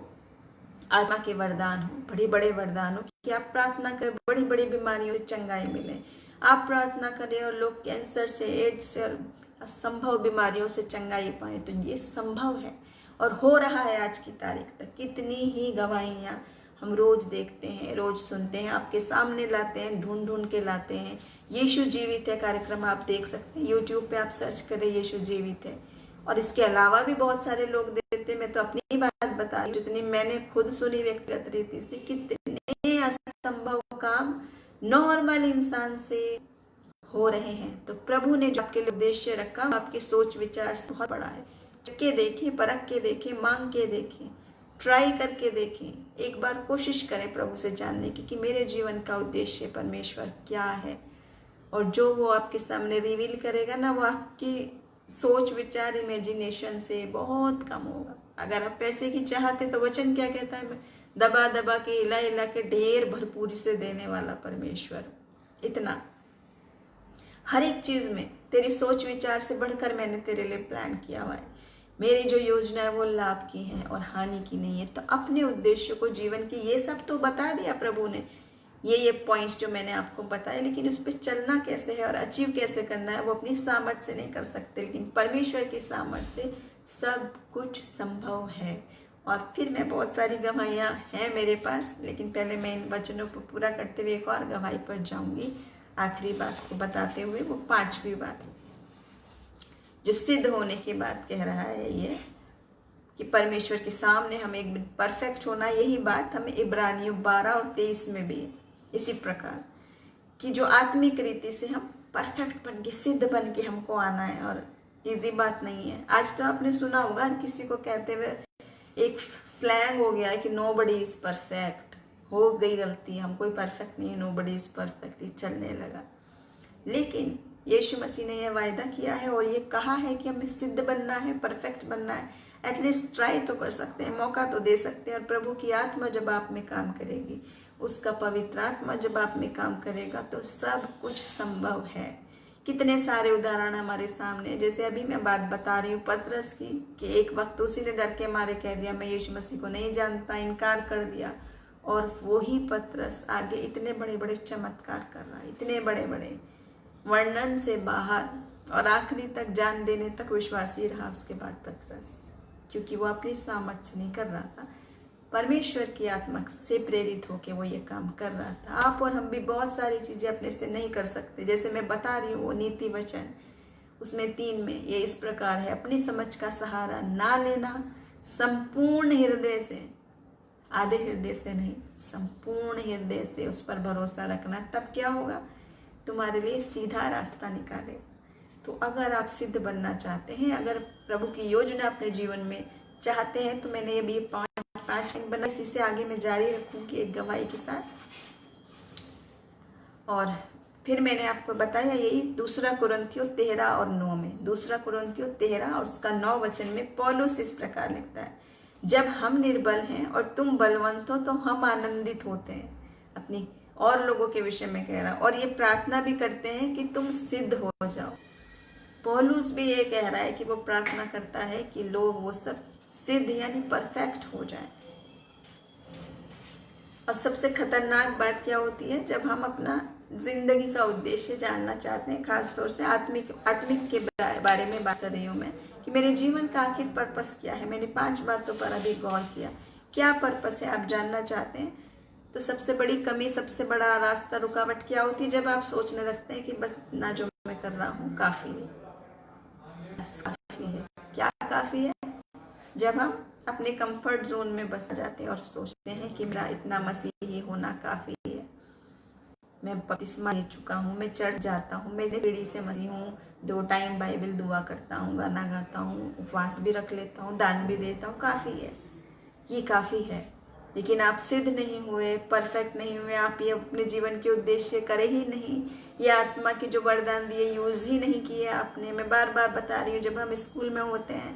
आत्मा के वरदान हो, बड़े बड़े वरदान हो, कि आप प्रार्थना करें बड़ी बड़ी बीमारियों से चंगाई मिले, आप प्रार्थना करें और लोग कैंसर से, एड्स से और असंभव बीमारियों से चंगाई पाए, तो ये संभव है और हो रहा है आज की तारीख तक। कितनी ही गवाहियाँ हम रोज देखते हैं, रोज सुनते हैं, आपके सामने लाते हैं, ढूंढ ढूंढ के लाते हैं। यीशु जीवित है कार्यक्रम आप देख सकते हैं, यूट्यूब पे आप सर्च करें यीशु जीवित है। और इसके अलावा भी बहुत सारे लोग देते, मैं तो अपनी बात बता रही हूँ, जितनी मैंने खुद सुनी व्यक्तिगत रीति से, कितने असंभव काम नॉर्मल इंसान से हो रहे हैं। तो प्रभु ने जो आपके लिए उद्देश्य रखा, आपके सोच विचार से बहुत बड़ा है। के देखें, परख के देखें, मांग के देखें, ट्राई करके देखें, एक बार कोशिश करें प्रभु से जानने की कि मेरे जीवन का उद्देश्य परमेश्वर क्या है। और जो वो आपके सामने रिवील करेगा ना, वो आपकी सोच विचार इमेजिनेशन से बहुत कम होगा। अगर आप पैसे की चाहते तो वचन क्या कहता है, दबा दबा के हिला हिला के ढेर भरपूरी से देने वाला परमेश्वर। इतना हर एक चीज में तेरी सोच विचार से बढ़कर मैंने तेरे लिए प्लान किया हुआ है। मेरी जो योजना है वो लाभ की है और हानि की नहीं है। तो अपने उद्देश्य को, जीवन की, ये सब तो बता दिया प्रभु ने, ये पॉइंट्स जो मैंने आपको बताए, लेकिन उस पर चलना कैसे है और अचीव कैसे करना है वो अपनी सामर्थ्य से नहीं कर सकते, लेकिन परमेश्वर की सामर्थ्य से सब कुछ संभव है। और फिर मैं बहुत सारी गवाहियाँ हैं मेरे पास, लेकिन पहले मैं इन वचनों को पूरा करते हुए एक और गवाही पर जाऊंगी, आखिरी बात को बताते हुए, वो 5वीं बात जो सिद्ध होने की बात कह रहा है, ये कि परमेश्वर के सामने हमें एक परफेक्ट होना। यही बात हमें इब्रानियों 12 और 23 में भी इसी प्रकार कि जो आत्मिक रीति से हम परफेक्ट बन के, सिद्ध बन के हमको आना है, और इजी बात नहीं है। आज तो आपने सुना होगा हर किसी को कहते हुए, एक स्लैंग हो गया है कि नो बडी इज परफेक्ट, हो गई गलती, हम कोई परफेक्ट नहीं है, नो बडी इज परफेक्ट, ये चलने लगा। लेकिन यीशु मसीह ने यह वायदा किया है और ये कहा है कि हमें सिद्ध बनना है, परफेक्ट बनना है। एटलीस्ट ट्राई तो कर सकते हैं, मौका तो दे सकते हैं। और प्रभु की आत्मा जब आप में काम करेगी, उसका पवित्र आत्मा जब आप में काम करेगा, तो सब कुछ संभव है। कितने सारे उदाहरण हमारे सामने, जैसे अभी मैं बात बता रही हूँ पतरस की, कि एक वक्त उसी ने डर के मारे कह दिया मैं यीशु मसीह को नहीं जानता, इनकार कर दिया, और वही पतरस आगे इतने बड़े बड़े चमत्कार कर रहा है, इतने बड़े बड़े, वर्णन से बाहर, और आखिरी तक जान देने तक विश्वासी रहा उसके बाद पतरस, क्योंकि वो अपनी सामर्थ्य नहीं कर रहा था, परमेश्वर की आत्मा से प्रेरित होकर वो ये काम कर रहा था। आप और हम भी बहुत सारी चीज़ें अपने से नहीं कर सकते। जैसे मैं बता रही हूँ वो नीति वचन, उसमें 3 में ये इस प्रकार है, अपनी समझ का सहारा ना लेना, संपूर्ण हृदय से, आधे हृदय से नहीं, संपूर्ण हृदय से उस पर भरोसा रखना। तब क्या होगा, तुम्हारे लिए सीधा रास्ता निकाले। तो अगर आप सिद्ध बनना चाहते हैं, अगर प्रभु की योजना अपने जीवन में चाहते हैं, तो मैंने ये भी 5 मिनट बना, इसी से आगे मैं जारी रखूंगी एक गवाही के साथ। और फिर मैंने आपको बताया यही 2 कुरिन्थियों 13 और 9 में, 2 कुरिन्थियों 13 और उसका 9 वचन में पौलुस इस प्रकार लिखता है, जब हम निर्बल हैं और तुम बलवंत हो तो हम आनंदित होते हैं। अपनी और लोगों के विषय में कह रहा, और ये प्रार्थना भी करते हैं कि तुम सिद्ध हो जाओ। पौलुस भी ये कह रहा है कि वो प्रार्थना करता है कि लोग वो सब सिद्ध यानी परफेक्ट हो जाए। और सबसे खतरनाक बात क्या होती है, जब हम अपना जिंदगी का उद्देश्य जानना चाहते हैं, खासतौर से आत्मिक के बारे में बात कर रही हूँ मैं, कि मेरे जीवन का आखिर पर्पस क्या है। मैंने 5 बातों पर अभी गौर किया, क्या पर्पस है आप जानना चाहते हैं। तो सबसे बड़ी कमी, सबसे बड़ा रास्ता, रुकावट क्या होती है, जब आप सोचने लगते हैं कि बस इतना जो मैं कर रहा हूँ काफ़ी है, बस काफ़ी है। क्या काफ़ी है, जब हम अपने कंफर्ट जोन में बस जाते हैं और सोचते हैं कि मेरा इतना मसीही होना काफ़ी है, मैं बपतिस्मा ले चुका हूँ, मैं चर्च जाता हूँ, मैं पीढ़ी से मसीही हूँ, 2 टाइम बाइबल दुआ करता हूँ, गाना गाता हूँ, उपवास भी रख लेता हूँ, दान भी देता हूँ, काफ़ी है, ये काफ़ी है। लेकिन आप सिद्ध नहीं हुए, परफेक्ट नहीं हुए, आप ये अपने जीवन के उद्देश्य करे ही नहीं, ये आत्मा की जो वरदान दिए यूज़ ही नहीं किए आपने। मैं बार बार बता रही हूँ, जब हम स्कूल में होते हैं,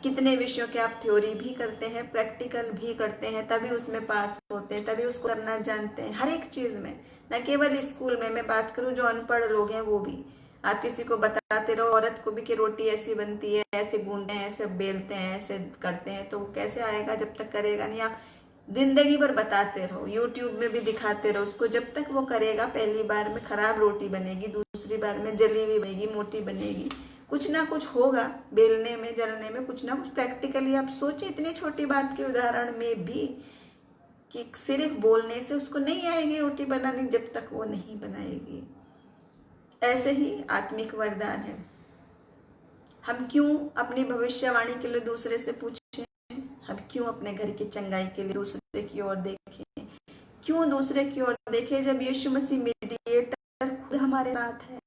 कितने विषयों के आप थ्योरी भी करते हैं, प्रैक्टिकल भी करते हैं, तभी उसमें पास होते हैं, तभी उसको करना जानते हैं, हर एक चीज़ में, न केवल स्कूल में। मैं बात करूँ जो अनपढ़ लोग हैं वो भी, आप किसी को बताते रहो, औरत को भी कि रोटी ऐसी बनती है, ऐसे गूंदते हैं, ऐसे बेलते हैं, ऐसे करते हैं, तो वो कैसे आएगा जब तक करेगा नहीं। आप जिंदगी भर बताते रहो, यूट्यूब में भी दिखाते रहो उसको, जब तक वो करेगा, पहली बार में खराब रोटी बनेगी, दूसरी बार में जली हुई बनेगी, मोटी बनेगी, कुछ ना कुछ होगा बेलने में, जलने में, कुछ ना कुछ प्रैक्टिकली। आप सोचिए इतनी छोटी बात के उदाहरण में भी कि सिर्फ बोलने से उसको नहीं आएगी रोटी बनानी जब तक वो नहीं बनाएगी। ऐसे ही आत्मिक वरदान है। हम क्यों अपनी भविष्यवाणी के लिए दूसरे से पूछें, हम क्यों अपने घर की चंगाई के लिए दूसरे की ओर देखें, क्यों दूसरे की ओर देखें, जब यीशु मसीह मीडिएटर खुद हमारे साथ है,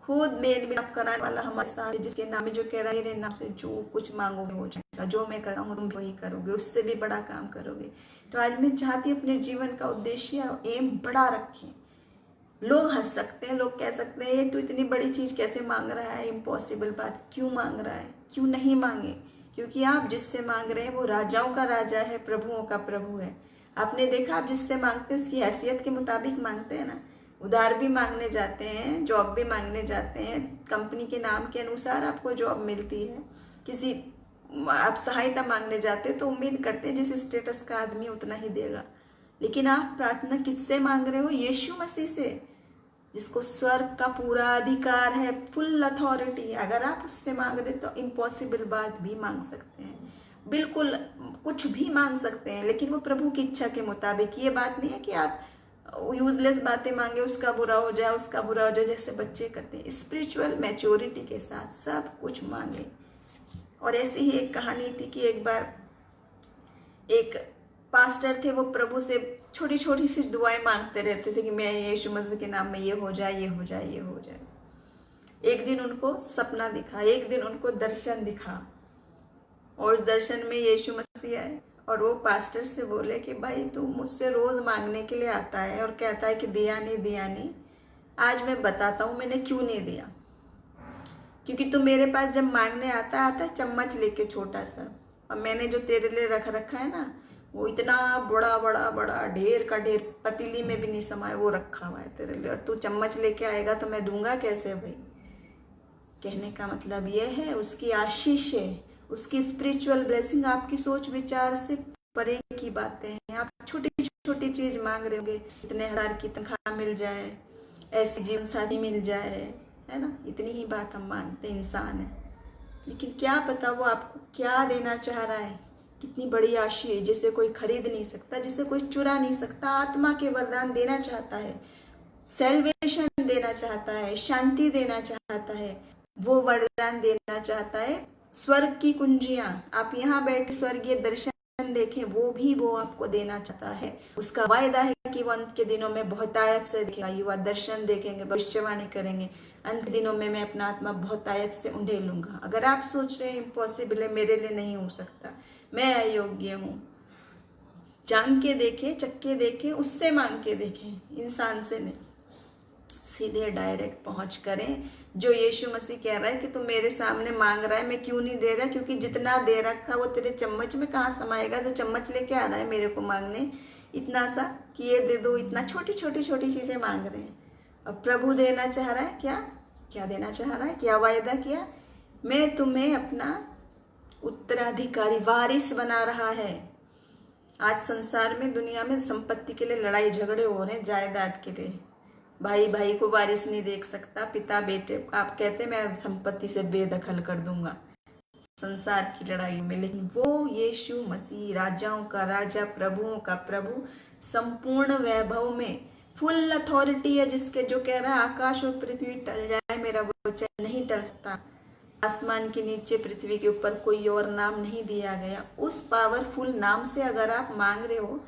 खुद मेल मिलाप कराने वाला हमारे साथ है, जिसके नाम में जो कह रहा है, मेरे नाम से जो कुछ मांगोगे हो जाएगा, जो मैं करता हूँ तुम वही करोगे, उससे भी बड़ा काम करोगे। तो आज मैं चाहती हूँ अपने जीवन का उद्देश्य, एम बड़ा रखें। लोग हंस सकते हैं, लोग कह सकते हैं ये तो इतनी बड़ी चीज़ कैसे मांग रहा है, इम्पॉसिबल बात, क्यों मांग रहा है, क्यों नहीं मांगे, क्योंकि आप जिससे मांग रहे हैं वो राजाओं का राजा है, प्रभुओं का प्रभु है। आपने देखा, आप जिससे मांगते हैं उसकी हैसियत के मुताबिक मांगते हैं ना। उधार भी मांगने जाते हैं, जॉब भी मांगने जाते हैं, कंपनी के नाम के अनुसार आपको जॉब मिलती है। किसी आप सहायता मांगने जाते हैं तो उम्मीद करते हैं जिस स्टेटस का आदमी उतना ही देगा। लेकिन आप प्रार्थना किससे मांग रहे हो? यीशु मसीह से, जिसको स्वर्ग का पूरा अधिकार है, फुल अथॉरिटी। अगर आप उससे मांग रहे तो इम्पॉसिबल बात भी मांग सकते हैं, बिल्कुल कुछ भी मांग सकते हैं, लेकिन वो प्रभु की इच्छा के मुताबिक। ये बात नहीं है कि आप यूजलेस बातें मांगे, उसका बुरा हो जाए, उसका बुरा हो जाए, जैसे बच्चे करते हैं। स्पिरिचुअल मैच्योरिटी के साथ सब कुछ मांगे। और ऐसी ही एक कहानी थी कि एक बार एक पास्टर थे, वो प्रभु से छोटी छोटी सी दुआएं मांगते रहते थे कि मैं यीशु मसीह के नाम में ये हो जाए, ये हो जाए, ये हो जाए। एक दिन उनको सपना दिखा, एक दिन उनको दर्शन दिखा, और उस दर्शन में यीशु मसीह आए और वो पास्टर से बोले कि भाई तू मुझसे रोज मांगने के लिए आता है और कहता है कि दिया नहीं दिया नहीं, आज मैं बताता हूँ मैंने क्यों नहीं दिया। क्योंकि तू मेरे पास जब मांगने आता है चम्मच लेके छोटा सा, और मैंने जो तेरे लिए रख रखा है ना, वो इतना बड़ा बड़ा बड़ा ढेर का ढेर, पतीली में भी नहीं समाया, वो रखा हुआ है तेरे लिए, और तू चम्मच लेके आएगा तो मैं दूंगा कैसे भाई। कहने का मतलब ये है, उसकी आशीष है, उसकी स्पिरिचुअल ब्लेसिंग आपकी सोच विचार से परे की बातें हैं। आप छोटी छोटी चीज मांग रहे होंगे, इतने हजार की तनख्वाह मिल जाए, ऐसी जीवन साथी मिल जाए, है ना, इतनी ही बात हम मांगते, इंसान है। लेकिन क्या पता वो आपको क्या देना चाह रहा है, कितनी बड़ी आशीष जिसे कोई खरीद नहीं सकता, जिसे कोई चुरा नहीं सकता। आत्मा के वरदान देना चाहता है, सेल्वेशन देना चाहता है, शांति देना चाहता है, वो वरदान देना चाहता है। स्वर्ग की कुंजियां, आप यहाँ बैठे स्वर्गीय दर्शन देखें, वो भी वो आपको देना चाहता है। उसका वायदा है कि वो अंत के दिनों में बहुतायत से देखेगा, युवा दर्शन देखेंगे, भविष्यवाणी करेंगे, अंत दिनों में मैं अपना आत्मा बहुतायत से उंडेल लूंगा। अगर आप सोच रहे हैं इम्पॉसिबल है, मेरे लिए नहीं हो सकता, मैं अयोग्य हूँ, जान के देखें, चक्के देखें, उससे मांग के देखें, इंसान से नहीं। सीधे डायरेक्ट पहुंच करें। जो यीशु मसीह कह रहा है कि तू मेरे सामने मांग रहा है, मैं क्यों नहीं दे रहा, क्योंकि जितना दे रखा वो तेरे चम्मच में कहाँ समाएगा। जो चम्मच लेके आ रहा है मेरे को मांगने इतना सा कि ये दे दो, इतना छोटी छोटी छोटी चीजें मांग रहे हैं। अब प्रभु देना चाह रहा है, क्या क्या देना चाह रहा है, क्या वायदा किया, मैं तुम्हें अपना उत्तराधिकारी, वारिस बना रहा है। आज संसार में, दुनिया में संपत्ति के लिए लड़ाई झगड़े हो रहे हैं, जायदाद के लिए। भाई भाई को वारिस नहीं देख सकता, पिता बेटे, आप कहते मैं संपत्ति से बेदखल कर दूंगा संसार की लड़ाई में। लेकिन वो यीशु मसीह राजाओं का राजा, प्रभुओं का प्रभु, संपूर्ण वैभव में फुल अथॉरिटी है, जिसके जो कह रहा है आकाश और पृथ्वी टल जाए मेरा वचन नहीं टल सकता। आसमान के नीचे पृथ्वी के ऊपर कोई और नाम नहीं दिया गया। उस पावरफुल नाम से अगर आप मांग रहे हो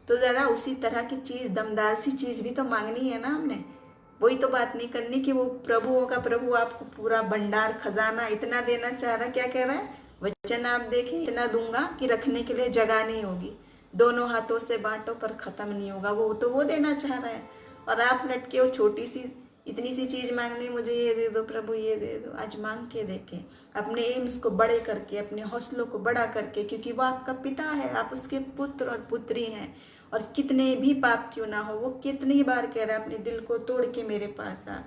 तो जरा उसी तरह की चीज, दमदार सी चीज भी तो मांगनी है ना हमने। वही तो बात नहीं करनी कि वो प्रभुओं का प्रभु आपको पूरा भंडार खजाना इतना देना चाह रहा है। क्या कह रहा है वचन, आप देखें, इतना दूंगा कि रखने के लिए जगह नहीं होगी, दोनों हाथों से बांटो पर खत्म नहीं होगा। वो तो वो देना चाह रहा है, और आप लटके हो छोटी सी इतनी सी चीज मांगने, मुझे ये दे दो प्रभु, ये दे दो। आज मांग के देखें, अपने एम्स को बड़े करके, अपने हौसलों को बड़ा करके, क्योंकि वो आपका पिता है, आप उसके पुत्र और पुत्री हैं। और कितने भी पाप क्यों ना हो, वो कितनी बार कह रहा है अपने दिल को तोड़ के मेरे पास आ,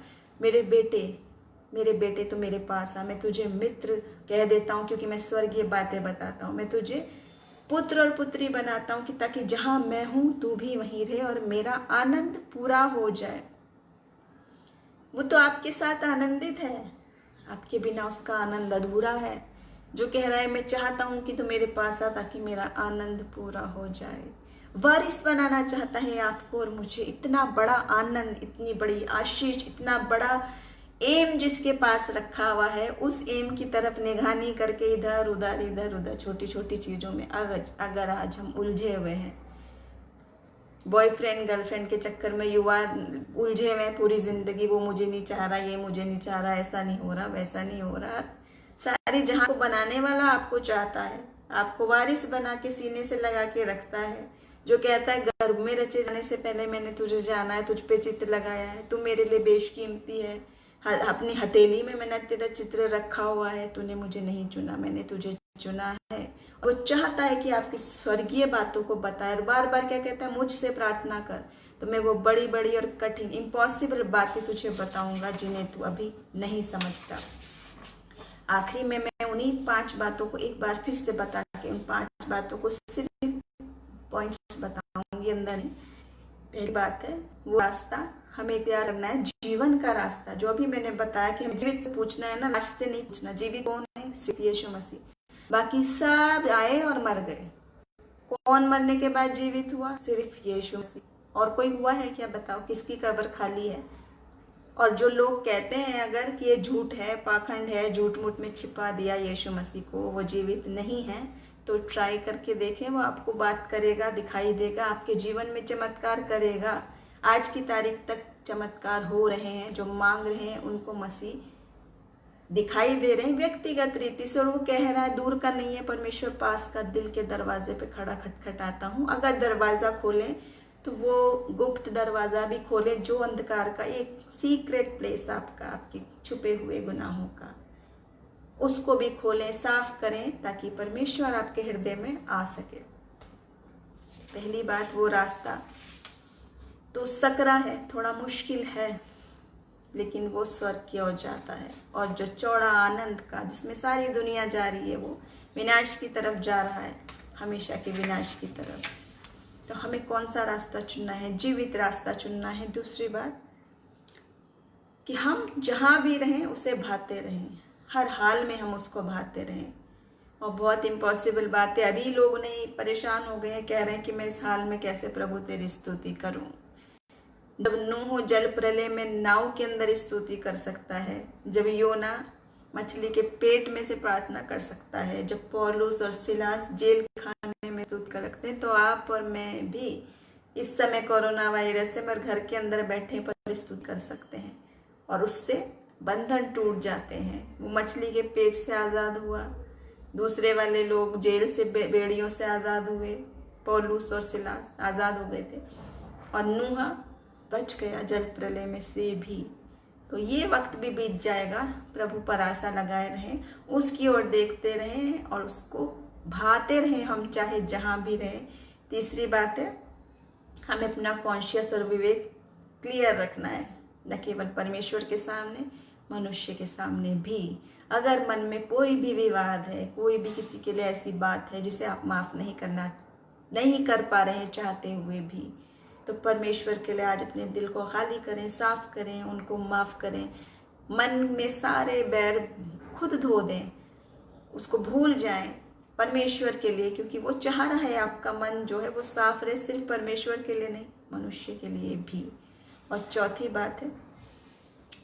मेरे बेटे तो मेरे पास आ। मैं तुझे मित्र कह देता हूँ क्योंकि मैं स्वर्गीय बातें बताता हूँ। मैं तुझे पुत्र और पुत्री बनाता हूँ कि ताकि जहाँ मैं हूँ तू भी वहीं रहे और मेरा आनंद पूरा हो जाए। वो तो आपके साथ आनंदित है, आपके बिना उसका आनंद अधूरा है। जो कह रहा है मैं चाहता हूँ कि तू मेरे पास आ ताकि मेरा आनंद पूरा हो जाए। वारिस बनाना चाहता है आपको और मुझे। इतना बड़ा आनंद, इतनी बड़ी आशीष, इतना बड़ा एम जिसके पास रखा हुआ है, उस एम की तरफ निगाह नहीं करके इधर उधर छोटी छोटी चीजों में अगर आज हम उलझे हुए हैं, बॉयफ्रेंड गर्लफ्रेंड के चक्कर में युवा उलझे हुए पूरी जिंदगी, वो मुझे नहीं चाह रहा, ये मुझे नहीं चाह रहा, ऐसा नहीं हो रहा, वैसा नहीं हो रहा। सारी जहां को बनाने वाला आपको चाहता है, आपको वारिस बना के सीने से लगा के रखता है, जो कहता है गर्भ में रचे जाने से पहले मैंने तुझे जाना है, तुझ पे चित्त लगाया है, तू मेरे लिए बेशकीमती है, अपनी हथेली में मैंने तेरा चित्र रखा हुआ है, तूने मुझे नहीं चुना, मैंने तुझे चुना है। वो चाहता है कि आपकी स्वर्गीय बातों को बताए, और बार बार क्या कहता है, मुझसे प्रार्थना कर तो मैं वो बड़ी बड़ी और कठिन इम्पॉसिबल बातें तुझे बताऊंगा जिन्हें तू अभी नहीं समझता। आखिरी में मैं उन्हीं 5 बातों को एक बार फिर से बता के उन 5 बातों को सिर्फ पॉइंट्स बताऊंगी अंदर ही। पहली बात है, वो रास्ता हमें तैयार करना है, जीवन का रास्ता, जो अभी मैंने बताया कि हमें जीवित से पूछना है ना, लाश से नहीं पूछना। जीवित कौन है? सिर्फ यीशु मसीह, बाकी सब आए और मर गए। कौन मरने के बाद जीवित हुआ? सिर्फ यीशु मसीह। और कोई हुआ है क्या? बताओ, किसकी कब्र खाली है? और जो लोग कहते हैं अगर कि ये झूठ है, पाखंड है, झूठ मूठ में छिपा दिया यीशु मसीह को, वो जीवित नहीं है, तो ट्राई करके देखें, वो आपको बात करेगा, दिखाई देगा, आपके जीवन में चमत्कार करेगा। आज की तारीख तक चमत्कार हो रहे हैं, जो मांग रहे हैं उनको मसीह दिखाई दे रहे हैं व्यक्तिगत रीति से। और वो कह रहा है दूर का नहीं है, परमेश्वर पास का, दिल के दरवाजे पे खड़ा खटखटाता हूँ। अगर दरवाजा खोलें तो वो गुप्त दरवाजा भी खोले, जो अंधकार का एक सीक्रेट प्लेस आपका, आपके छुपे हुए गुनाहों का, उसको भी खोलें, साफ करें, ताकि परमेश्वर आपके हृदय में आ सके। पहली बात, वो रास्ता तो सकरा है, थोड़ा मुश्किल है, लेकिन वो स्वर्ग की ओर जाता है। और जो चौड़ा आनंद का, जिसमें सारी दुनिया जा रही है, वो विनाश की तरफ जा रहा है, हमेशा के विनाश की तरफ। तो हमें कौन सा रास्ता चुनना है? जीवित रास्ता चुनना है। दूसरी बात कि हम जहाँ भी रहें उसे भाते रहें, हर हाल में हम उसको भाते रहें। और बहुत इम्पॉसिबल बात है, अभी लोग नहीं परेशान हो गए हैं, कह रहे हैं कि मैं इस हाल में कैसे प्रभु तेरी स्तुति करूं। जब नूह जल प्रलय में नाव के अंदर स्तुति कर सकता है, जब योना मछली के पेट में से प्रार्थना कर सकता है, जब पौलुस और सिलास जेल खाने में स्तुति कर सकते हैं, तो आप और मैं भी इस समय कोरोना वायरस से मगर घर के अंदर बैठे पर स्तुति कर सकते हैं, और उससे बंधन टूट जाते हैं। वो मछली के पेट से आज़ाद हुआ, दूसरे वाले लोग जेल से बेड़ियों से आज़ाद हुए, पौलुस और सिलास आज़ाद हो गए थे, और नूह बच गया जल प्रलय में से भी। तो ये वक्त भी बीत जाएगा, प्रभु पर आशा लगाए रहें, उसकी ओर देखते रहें और उसको भाते रहें, हम चाहे जहाँ भी रहें। तीसरी बात है, हमें अपना कॉन्शियस और विवेक क्लियर रखना है, न केवल परमेश्वर के सामने, मनुष्य के सामने भी। अगर मन में कोई भी विवाद है, कोई भी किसी के लिए ऐसी बात है जिसे आप माफ़ नहीं कर पा रहे हैं चाहते हुए भी, तो परमेश्वर के लिए आज अपने दिल को खाली करें, साफ करें, उनको माफ़ करें। मन में सारे बैर खुद धो दें, उसको भूल जाएं परमेश्वर के लिए, क्योंकि वो चाह रहा है आपका मन जो है वो साफ रहे, सिर्फ परमेश्वर के लिए नहीं, मनुष्य के लिए भी। और चौथी बात है,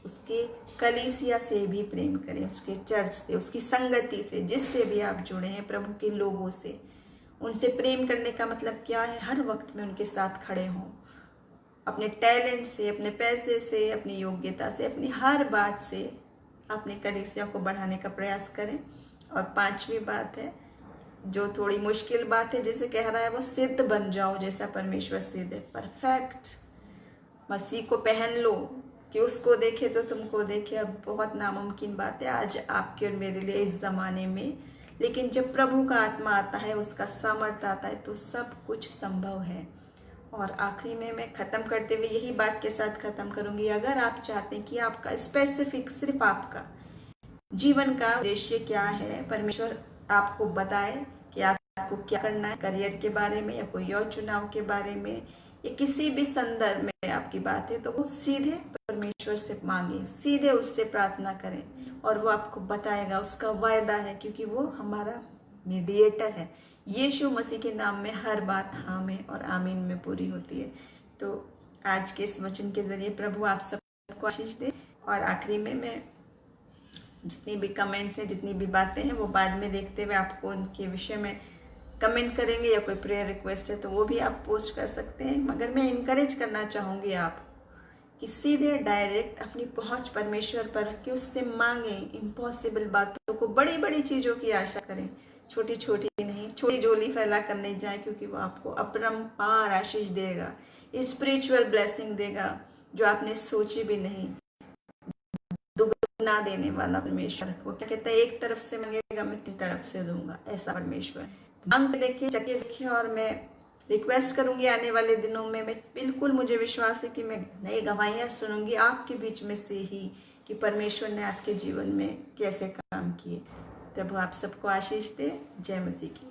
उसके कलीसिया से भी प्रेम करें, उसके चर्च से, उसकी संगति से, जिससे भी आप जुड़े हैं, प्रभु के लोगों से, उनसे प्रेम करने का मतलब क्या है? हर वक्त में उनके साथ खड़े हों, अपने टैलेंट से, अपने पैसे से, अपनी योग्यता से, अपनी हर बात से अपने कलीसिया को बढ़ाने का प्रयास करें। और पांचवी बात है, जो थोड़ी मुश्किल बात है, जैसे कह रहा है वो सिद्ध बन जाओ जैसा परमेश्वर सिद्ध है, परफेक्ट। मसीह को पहन लो कि उसको देखे तो तुमको देखे। अब बहुत नामुमकिन बात है आज आपके और मेरे लिए इस ज़माने में, लेकिन जब प्रभु का आत्मा आता है, उसका सामर्थ्य आता है, तो सब कुछ संभव है। और आखिरी में मैं ख़त्म करते हुए यही बात के साथ ख़त्म करूँगी, अगर आप चाहते हैं कि आपका स्पेसिफिक, सिर्फ आपका जीवन का उद्देश्य क्या है, परमेश्वर आपको बताए कि आपको क्या करना है, करियर के बारे में या कोई और चुनाव के बारे में या किसी भी संदर्भ में आपकी बात है, तो वो सीधे परमेश्वर से मांगे, सीधे उससे प्रार्थना करें, और वो आपको बताएगा। उसका वायदा है, क्योंकि वो हमारा मीडिएटर है। यीशु मसीह के नाम में हर बात हाँ में और आमीन में पूरी होती है। तो आज के इस वचन के जरिए प्रभु आप सबको आशीष दे। और आखिरी में मैं जितनी भी कमेंट्स हैं, जितनी भी बातें हैं, वो बाद में देखते हुए आपको उनके विषय में कमेंट करेंगे, या कोई प्रेयर रिक्वेस्ट है तो वो भी आप पोस्ट कर सकते हैं। मगर मैं इनकरेज करना चाहूँगी आप कि सीधे डायरेक्ट अपनी पहुँच परमेश्वर पर रख के उससे मांगें, इम्पॉसिबल बातों को, बड़ी बड़ी चीज़ों की आशा करें, छोटी छोटी नहीं, छोटी झोली फैला कर नहीं जाए, क्योंकि वो आपको अपरंपार आशीष देगा, स्पिरिचुअल ब्लेसिंग देगा जो आपने सोची भी नहीं। दुगना देने वाला परमेश्वर। वो क्या कहता है, एक तरफ से मांगेगा मैं 3 तरफ से दूंगा, ऐसा परमेश्वर। मांग के देखिए, चके देखिए, और मैं रिक्वेस्ट करूंगी आने वाले दिनों में, मैं बिल्कुल मुझे विश्वास है कि मैं नई गवाहियाँ सुनूंगी आपके बीच में से ही कि परमेश्वर ने आपके जीवन में कैसे काम किए। प्रभु आप सबको आशीष दे। जय मसीह की।